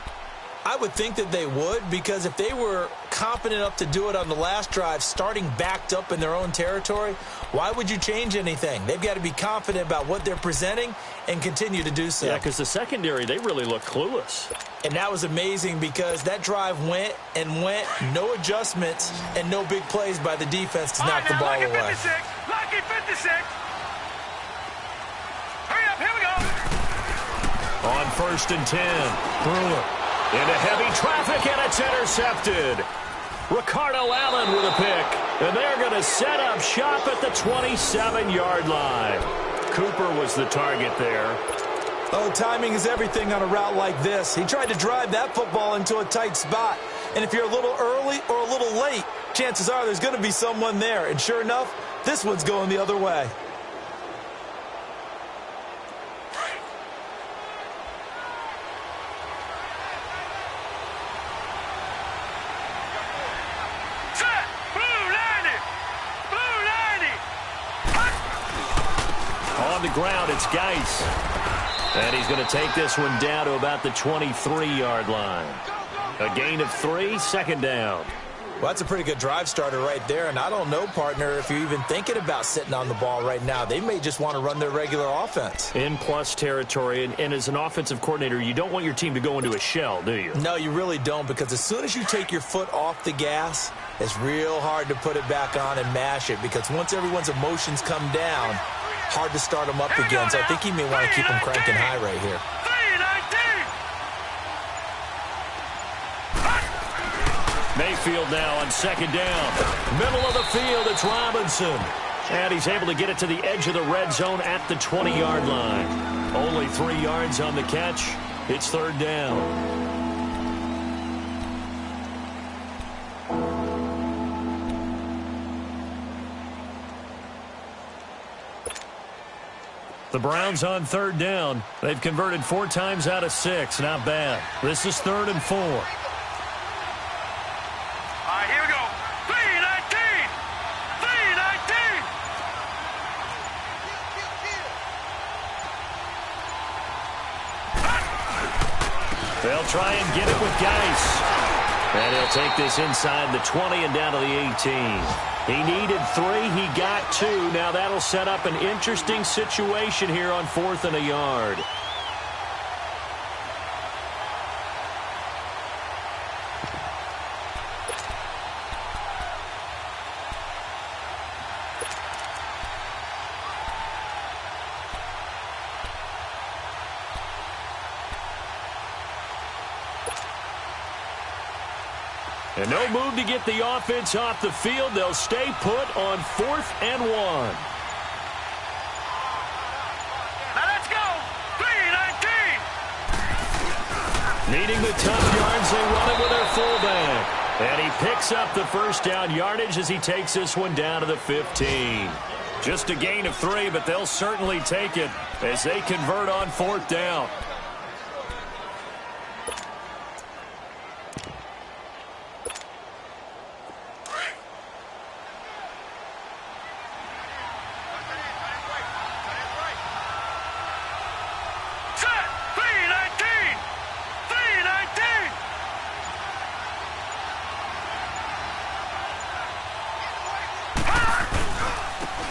I would think that they would, because if they were competent enough to do it on the last drive, starting backed up in their own territory, why would you change anything? They've got to be confident about what they're presenting and continue to do so. Yeah, because the secondary, they really look clueless. And that was amazing because that drive went and went, no adjustments and no big plays by the defense to knock the ball away. Lucky 56. Hurry up, here we go. On 1st and 10, Brewer. Into heavy traffic, and it's intercepted. Ricardo Allen with a pick. And they're going to set up shop at the 27-yard line. Cooper was the target there. Oh, timing is everything on a route like this. He tried to drive that football into a tight spot. And if you're a little early or a little late, chances are there's going to be someone there. And sure enough, this one's going the other way. On the ground, it's Geis. And he's going to take this one down to about the 23-yard line. A gain of 3, 2nd down. Well, that's a pretty good drive starter right there. And I don't know, partner, if you're even thinking about sitting on the ball right now. They may just want to run their regular offense. In plus territory. And as an offensive coordinator, you don't want your team to go into a shell, do you? No, you really don't, because as soon as you take your foot off the gas, it's real hard to put it back on and mash it, because once everyone's emotions come down, hard to start them up again. So I think he may want to keep them cranking high right here. Mayfield now on 2nd down. Middle of the field, it's Robinson. And he's able to get it to the edge of the red zone at the 20-yard line. Only 3 yards on the catch. It's 3rd down. The Browns on 3rd down. They've converted 4 times out of 6. Not bad. This is 3rd and 4. Here we go. 3-19. 3-19. They'll try and get it with Geis. And he'll take this inside the 20 and down to the 18. He needed 3. He got 2. Now that'll set up an interesting situation here on 4th and a yard. And no move to get the offense off the field. They'll stay put on 4th and 1. Now let's go. 3-19. Needing the tough yards, they run it with their fullback. And he picks up the first down yardage as he takes this one down to the 15. Just a gain of 3, but they'll certainly take it as they convert on 4th down.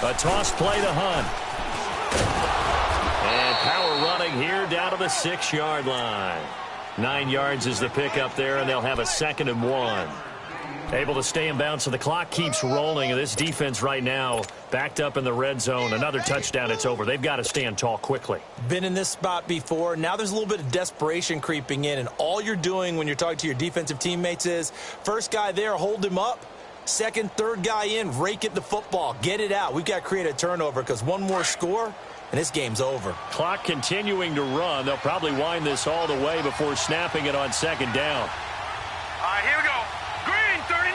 A toss play to Hunt. And power running here down to the 6-yard line. 9 yards is the pickup there, and they'll have a 2nd and 1. Able to stay in bounds, so the clock keeps rolling. And this defense right now backed up in the red zone. Another touchdown, it's over. They've got to stand tall quickly. Been in this spot before. Now there's a little bit of desperation creeping in, and all you're doing when you're talking to your defensive teammates is, first guy there, hold him up. Second, third guy in, rake at the football. Get it out. We've got to create a turnover because one more score, and this game's over. Clock continuing to run. They'll probably wind this all the way before snapping it on 2nd down. All right, here we go. Green 39.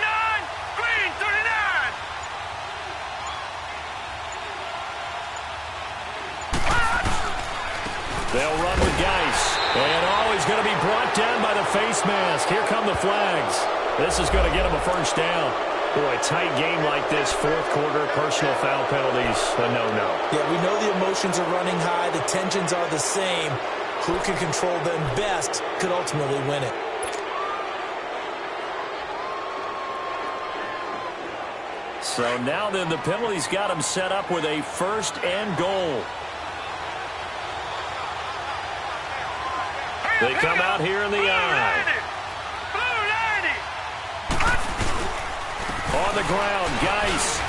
Green 39. They'll run with Geis. And he's going to be brought down by the face mask. Here come the flags. This is going to get him a first down. Boy, tight game like this, 4th quarter, personal foul penalties, a no-no. Yeah, we know the emotions are running high. The tensions are the same. Who can control them best could ultimately win it. So now then, the penalties got him set up with a 1st and goal. They come out here in the eye. On the ground, Geis.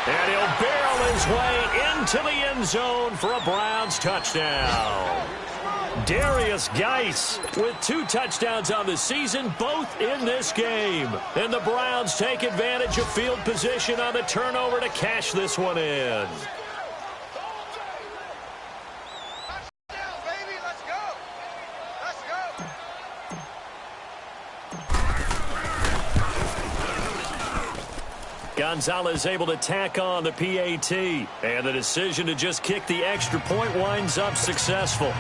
And he'll barrel his way into the end zone for a Browns touchdown. Darius Geis with 2 touchdowns on the season, both in this game. And the Browns take advantage of field position on the turnover to cash this one in. Gonzalez able to tack on the PAT. And the decision to just kick the extra point winds up successful.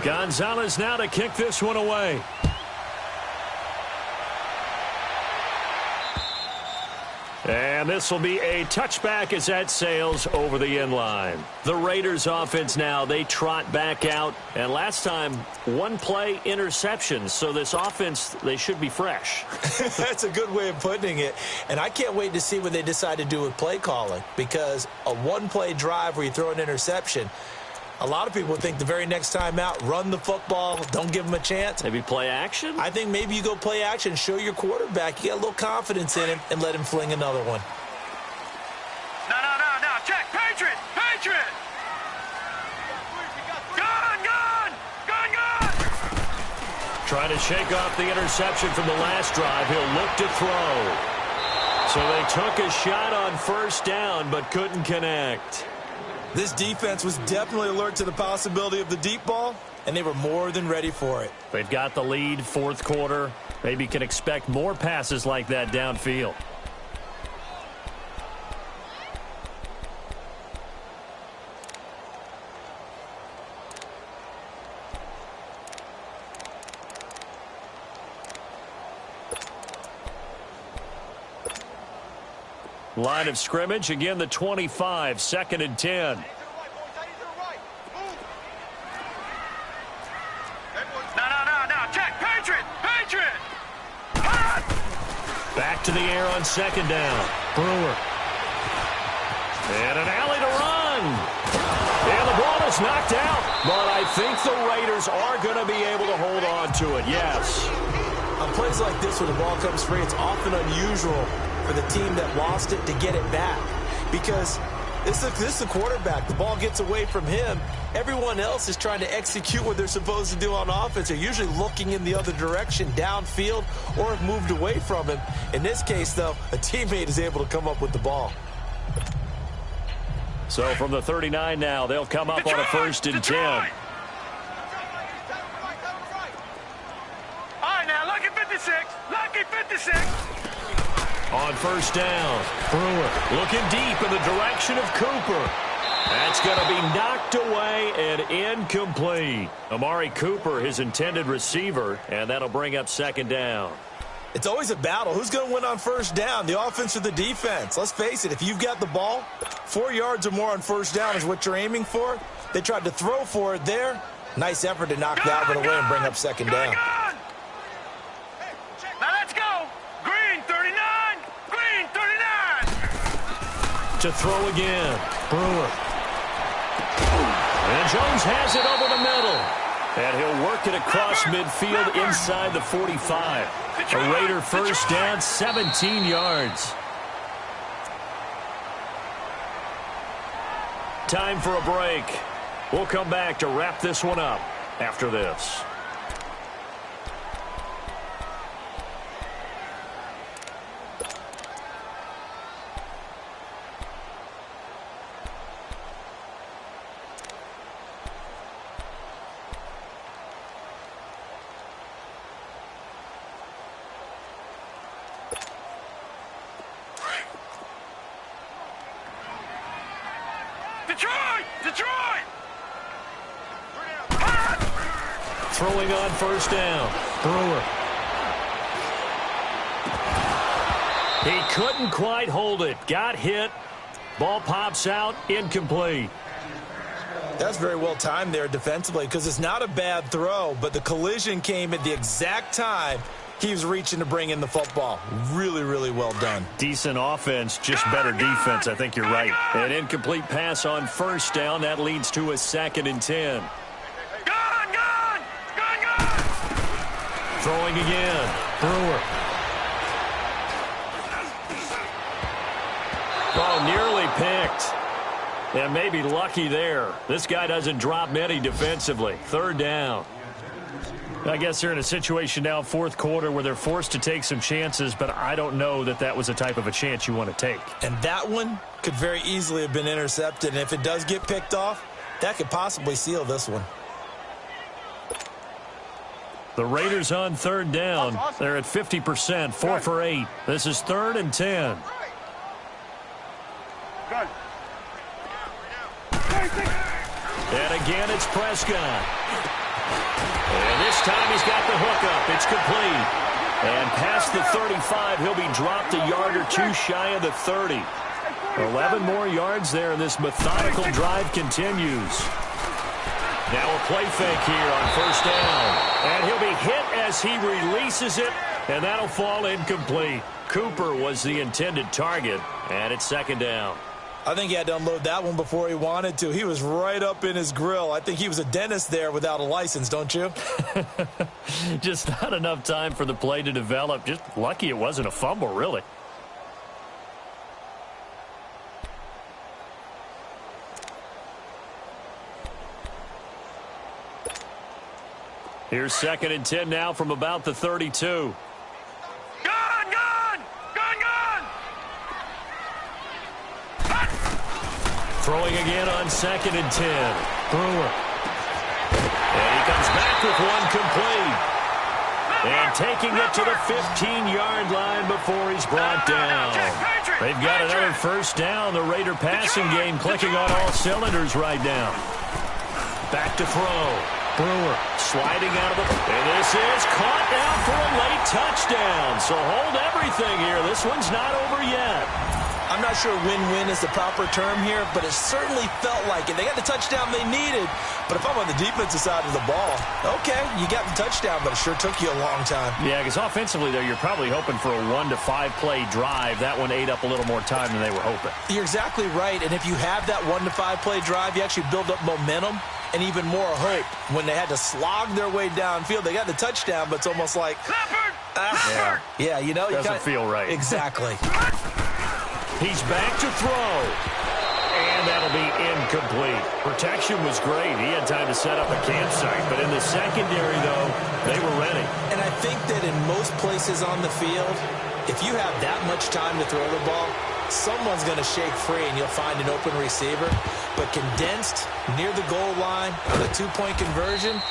Gonzalez now to kick this one away. And this will be a touchback as that sails over the end line. The Raiders offense now, they trot back out. And last time, 1 play interception. So this offense, they should be fresh. That's a good way of putting it. And I can't wait to see what they decide to do with play calling. Because a 1-play drive where you throw an interception, a lot of people think the very next time out, run the football, don't give them a chance. Maybe play action? I think maybe you go play action, show your quarterback you got a little confidence in him, and let him fling another one. No. Check. Patriot. Gone. Trying to shake off the interception from the last drive. He'll look to throw. So they took a shot on 1st down, but couldn't connect. This defense was definitely alert to the possibility of the deep ball, and they were more than ready for it. They've got the lead, 4th quarter. Maybe can expect more passes like that downfield. Line of scrimmage, again the 25, 2nd and 10. No. Check. Patriot. Back to the air on 2nd down. Brewer. And an alley to run. And the ball is knocked out. But I think the Raiders are going to be able to hold on to it, yes. On plays like this where the ball comes free, it's often unusual for the team that lost it to get it back. Because This is the quarterback. The ball gets away from him. Everyone else is trying to execute what they're supposed to do on offense. They're usually looking in the other direction, downfield, or have moved away from him. In this case, though, a teammate is able to come up with the ball. So from the 39 now, they'll come up on a 1st and 10. All right, now, lucky 56. Lucky 56. On 1st down, Brewer looking deep in the direction of Cooper. That's going to be knocked away and incomplete. Amari Cooper, his intended receiver, and that'll bring up 2nd down. It's always a battle. Who's going to win on 1st down, the offense or the defense? Let's face it, if you've got the ball, 4 yards or more on 1st down is what you're aiming for. They tried to throw for it there. Nice effort to knock that one away and bring up 2nd down. Now let's go. Green 39. Green 39. To throw again, Brewer. And Jones has it over the middle. And he'll work it across midfield inside the 45. A Raider 1st down, 17 yards. Time for a break. We'll come back to wrap this one up after this. Detroit! Throwing on 1st down, Brewer. He couldn't quite hold it. Got hit. Ball pops out, incomplete. That's very well timed there defensively because it's not a bad throw, but the collision came at the exact time he was reaching to bring in the football. Really, really well done. Decent offense, just better defense. I think you're right. An incomplete pass on 1st down. That leads to a 2nd and 10. Gone! Throwing again. Brewer. Oh, nearly picked. And maybe lucky there. This guy doesn't drop many defensively. 3rd down. I guess they're in a situation now, 4th quarter, where they're forced to take some chances, but I don't know that that was the type of a chance you want to take. And that one could very easily have been intercepted. And if it does get picked off, that could possibly seal this one. The Raiders on 3rd down. They're at 50%, 4 for 8. This is 3rd and 10. Good. And again, it's Prescott. And this time he's got the hook up. It's complete. And past the 35, he'll be dropped a yard or 2 shy of the 30. 11 more yards there, and this methodical drive continues. Now a play fake here on 1st down. And he'll be hit as he releases it, and that'll fall incomplete. Cooper was the intended target, and it's 2nd down. I think he had to unload that one before he wanted to. He was right up in his grill. I think he was a dentist there without a license, don't you? Just not enough time for the play to develop. Just lucky it wasn't a fumble, really. Here's 2nd and 10 now from about the 32. Throwing again on 2nd and 10. Brewer. And he comes back with one complete. And taking it to the 15-yard line before he's brought down. They've got another 1st down. The Raider passing game clicking on all cylinders right now. Back to throw. Brewer sliding out of the... And this is caught now for a late touchdown. So hold everything here. This one's not over yet. I'm not sure win-win is the proper term here, but it certainly felt like it. They got the touchdown they needed, but if I'm on the defensive side of the ball, okay, you got the touchdown, but it sure took you a long time. Yeah, because offensively, though, you're probably hoping for a 1 to 5 play drive. That one ate up a little more time than they were hoping. You're exactly right, and if you have that 1 to 5 play drive, you actually build up momentum and even more hope. When they had to slog their way downfield, they got the touchdown, but it's almost like, yeah, you know, doesn't feel right. Exactly. He's back to throw. And And that'll be incomplete. Protection was great. He had time to set up a campsite. But in the secondary, though, they were ready. And I think that in most places on the field, if you have that much time to throw the ball, someone's going to shake free and you'll find an open receiver. But condensed near the goal line on a two-point conversion,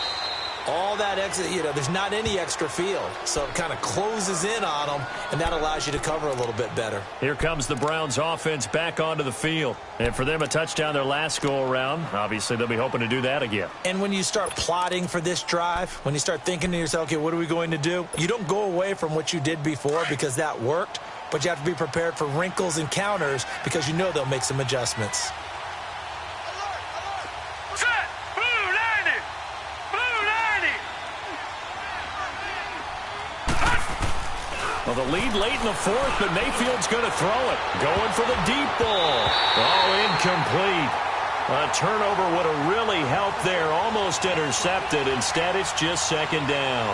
all that exit, there's not any extra field. So it kind of closes in on them, and that allows you to cover a little bit better. Here comes the Browns offense back onto the field. And for them, a touchdown their last go-around. Obviously, they'll be hoping to do that again. And when you start plotting for this drive, when you start thinking to yourself, okay, what are we going to do? You don't go away from what you did before because that worked, but you have to be prepared for wrinkles and counters because you know they'll make some adjustments. Well, the lead late in the fourth, but Mayfield's going to throw it. Going for the deep ball. Oh, incomplete. A turnover would have really helped there. Almost intercepted. Instead, it's just second down.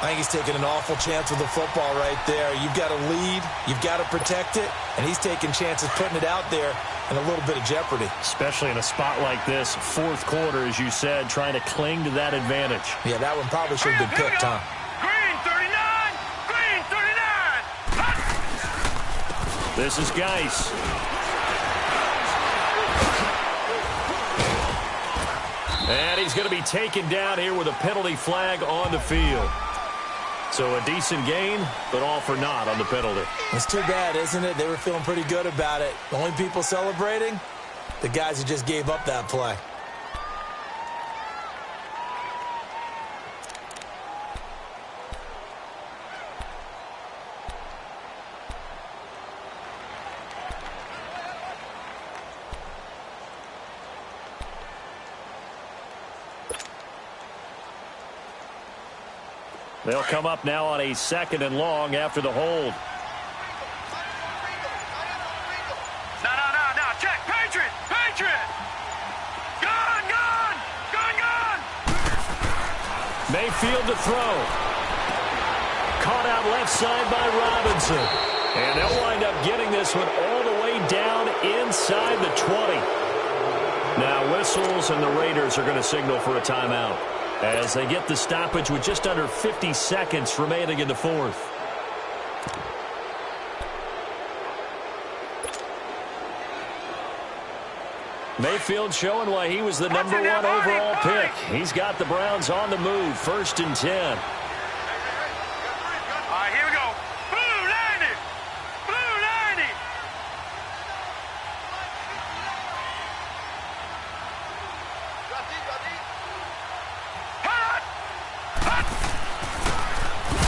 I think he's taking an awful chance with the football right there. You've got to lead. You've got to protect it. And he's taking chances putting it out there in a little bit of jeopardy. Especially in a spot like this, fourth quarter, as you said, trying to cling to that advantage. Yeah, that one probably should have been picked, huh? This is Geis. And he's going to be taken down here with a penalty flag on the field. So a decent gain, but all for naught on the penalty. It's too bad, isn't it? They were feeling pretty good about it. The only people celebrating, the guys who just gave up that play. They'll come up now on a 2nd and long after the hold. No. Check. Patriot. Gun. Mayfield to throw. Caught out left side by Robinson. And they'll wind up getting this one all the way down inside the 20. Now whistles, and the Raiders are going to signal for a timeout as they get the stoppage with just under 50 seconds remaining in the fourth. Mayfield showing why he was the number 1 overall pick. He's got the Browns on the move, 1st and 10. All right, here we go. Blue 90.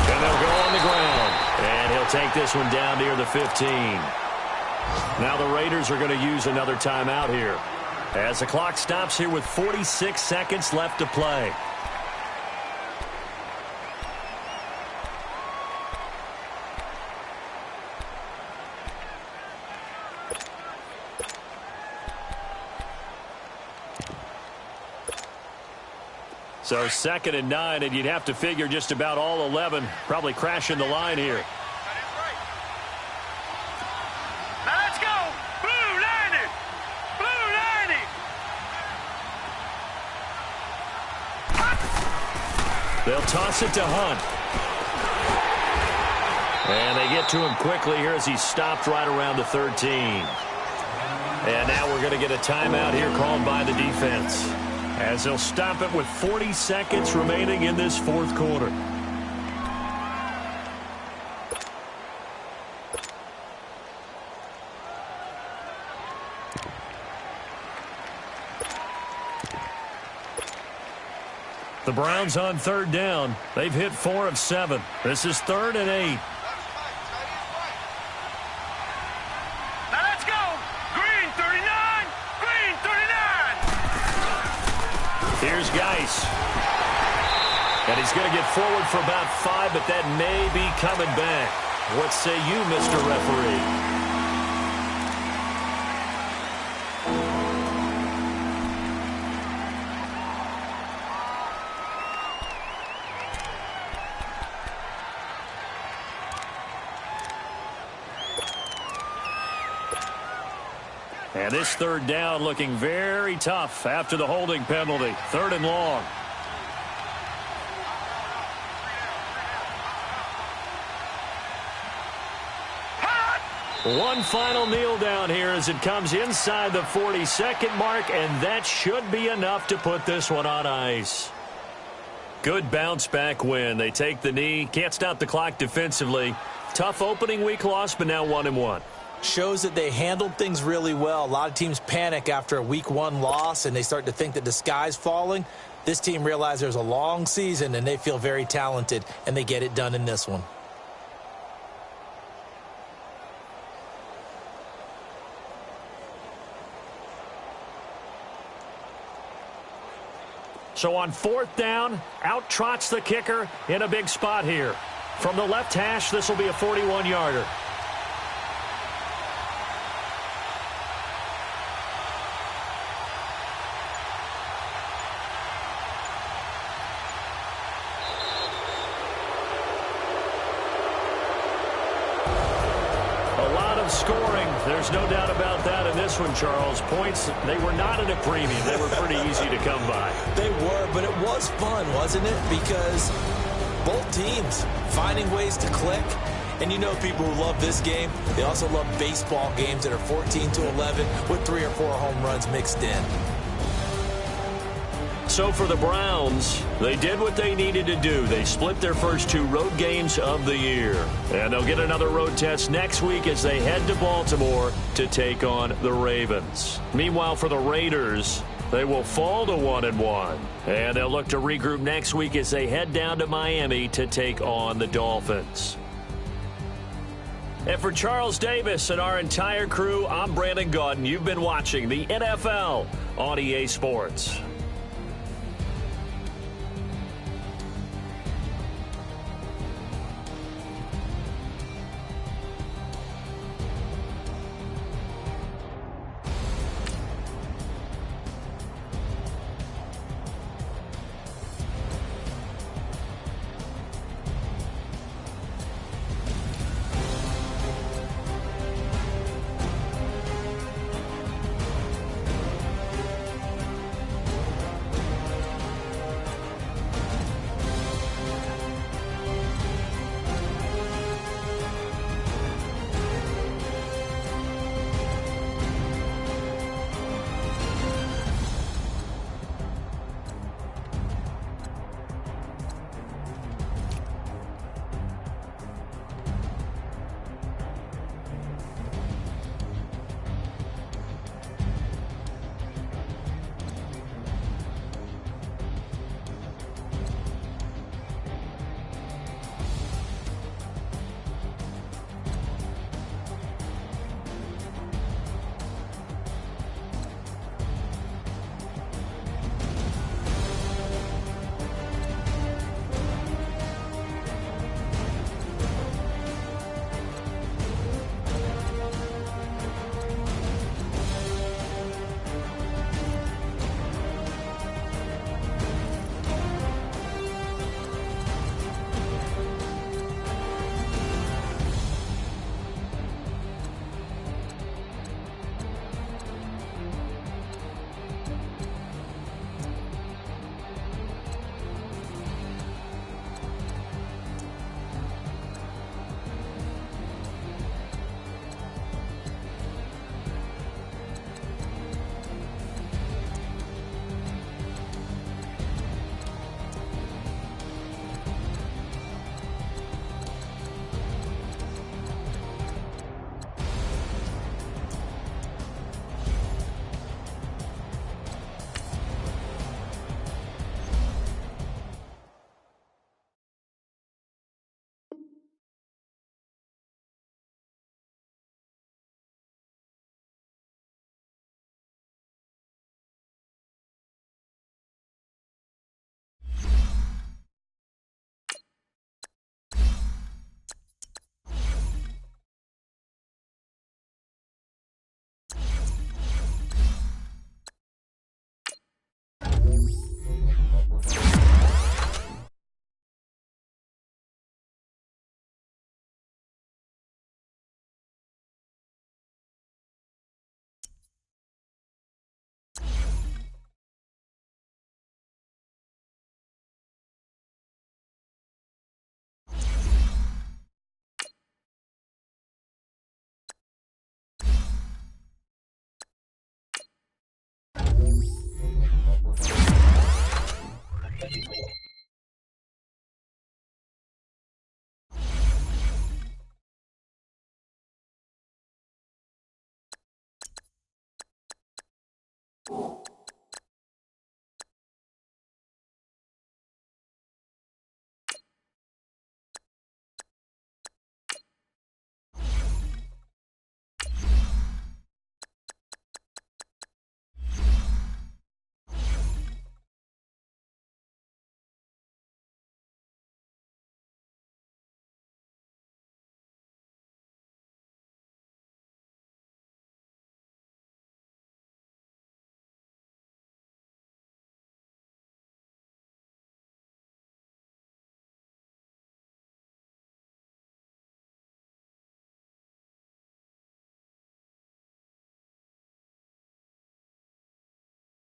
And they'll go on the ground. And he'll take this one down near the 15. Now the Raiders are going to use another timeout here, as the clock stops here with 46 seconds left to play. So 2nd and 9, and you'd have to figure just about all 11 probably crashing the line here. Now let's go. Blue 90. They'll toss it to Hunt. And they get to him quickly here as he stopped right around the 13. And now we're going to get a timeout here called by the defense, as they'll stop it with 40 seconds remaining in this fourth quarter. The Browns on 3rd down. They've hit 4 of 7. This is 3rd and 8. Now let's go. Green 39. Here's Geis. And he's going to get forward for about 5, but that may be coming back. What say you, Mr. Referee? And this third down looking very tough after the holding penalty. 3rd and long. One final kneel down here as it comes inside the 40-second mark, and that should be enough to put this one on ice. Good bounce-back win. They take the knee. Can't stop the clock defensively. Tough opening week loss, but now 1-1. Shows that they handled things really well. A lot of teams panic after a week 1 loss, and they start to think that the sky's falling. This team realized there's a long season, and they feel very talented, and they get it done in this one. So on 4th down, out trots the kicker in a big spot here. From the left hash, this will be a 41-yarder. Scoring, there's no doubt about that in this one, Charles. Points, they were not at a premium. They were pretty easy to come by. They were, but it was fun, wasn't it? Because both teams finding ways to click. And you know people who love this game, they also love baseball games that are 14-11 with 3 or 4 home runs mixed in. So for the Browns, they did what they needed to do. They split their first 2 road games of the year. And they'll get another road test next week as they head to Baltimore to take on the Ravens. Meanwhile, for the Raiders, they will fall to 1-1. And they'll look to regroup next week as they head down to Miami to take on the Dolphins. And for Charles Davis and our entire crew, I'm Brandon Gaudin. You've been watching the NFL on EA Sports.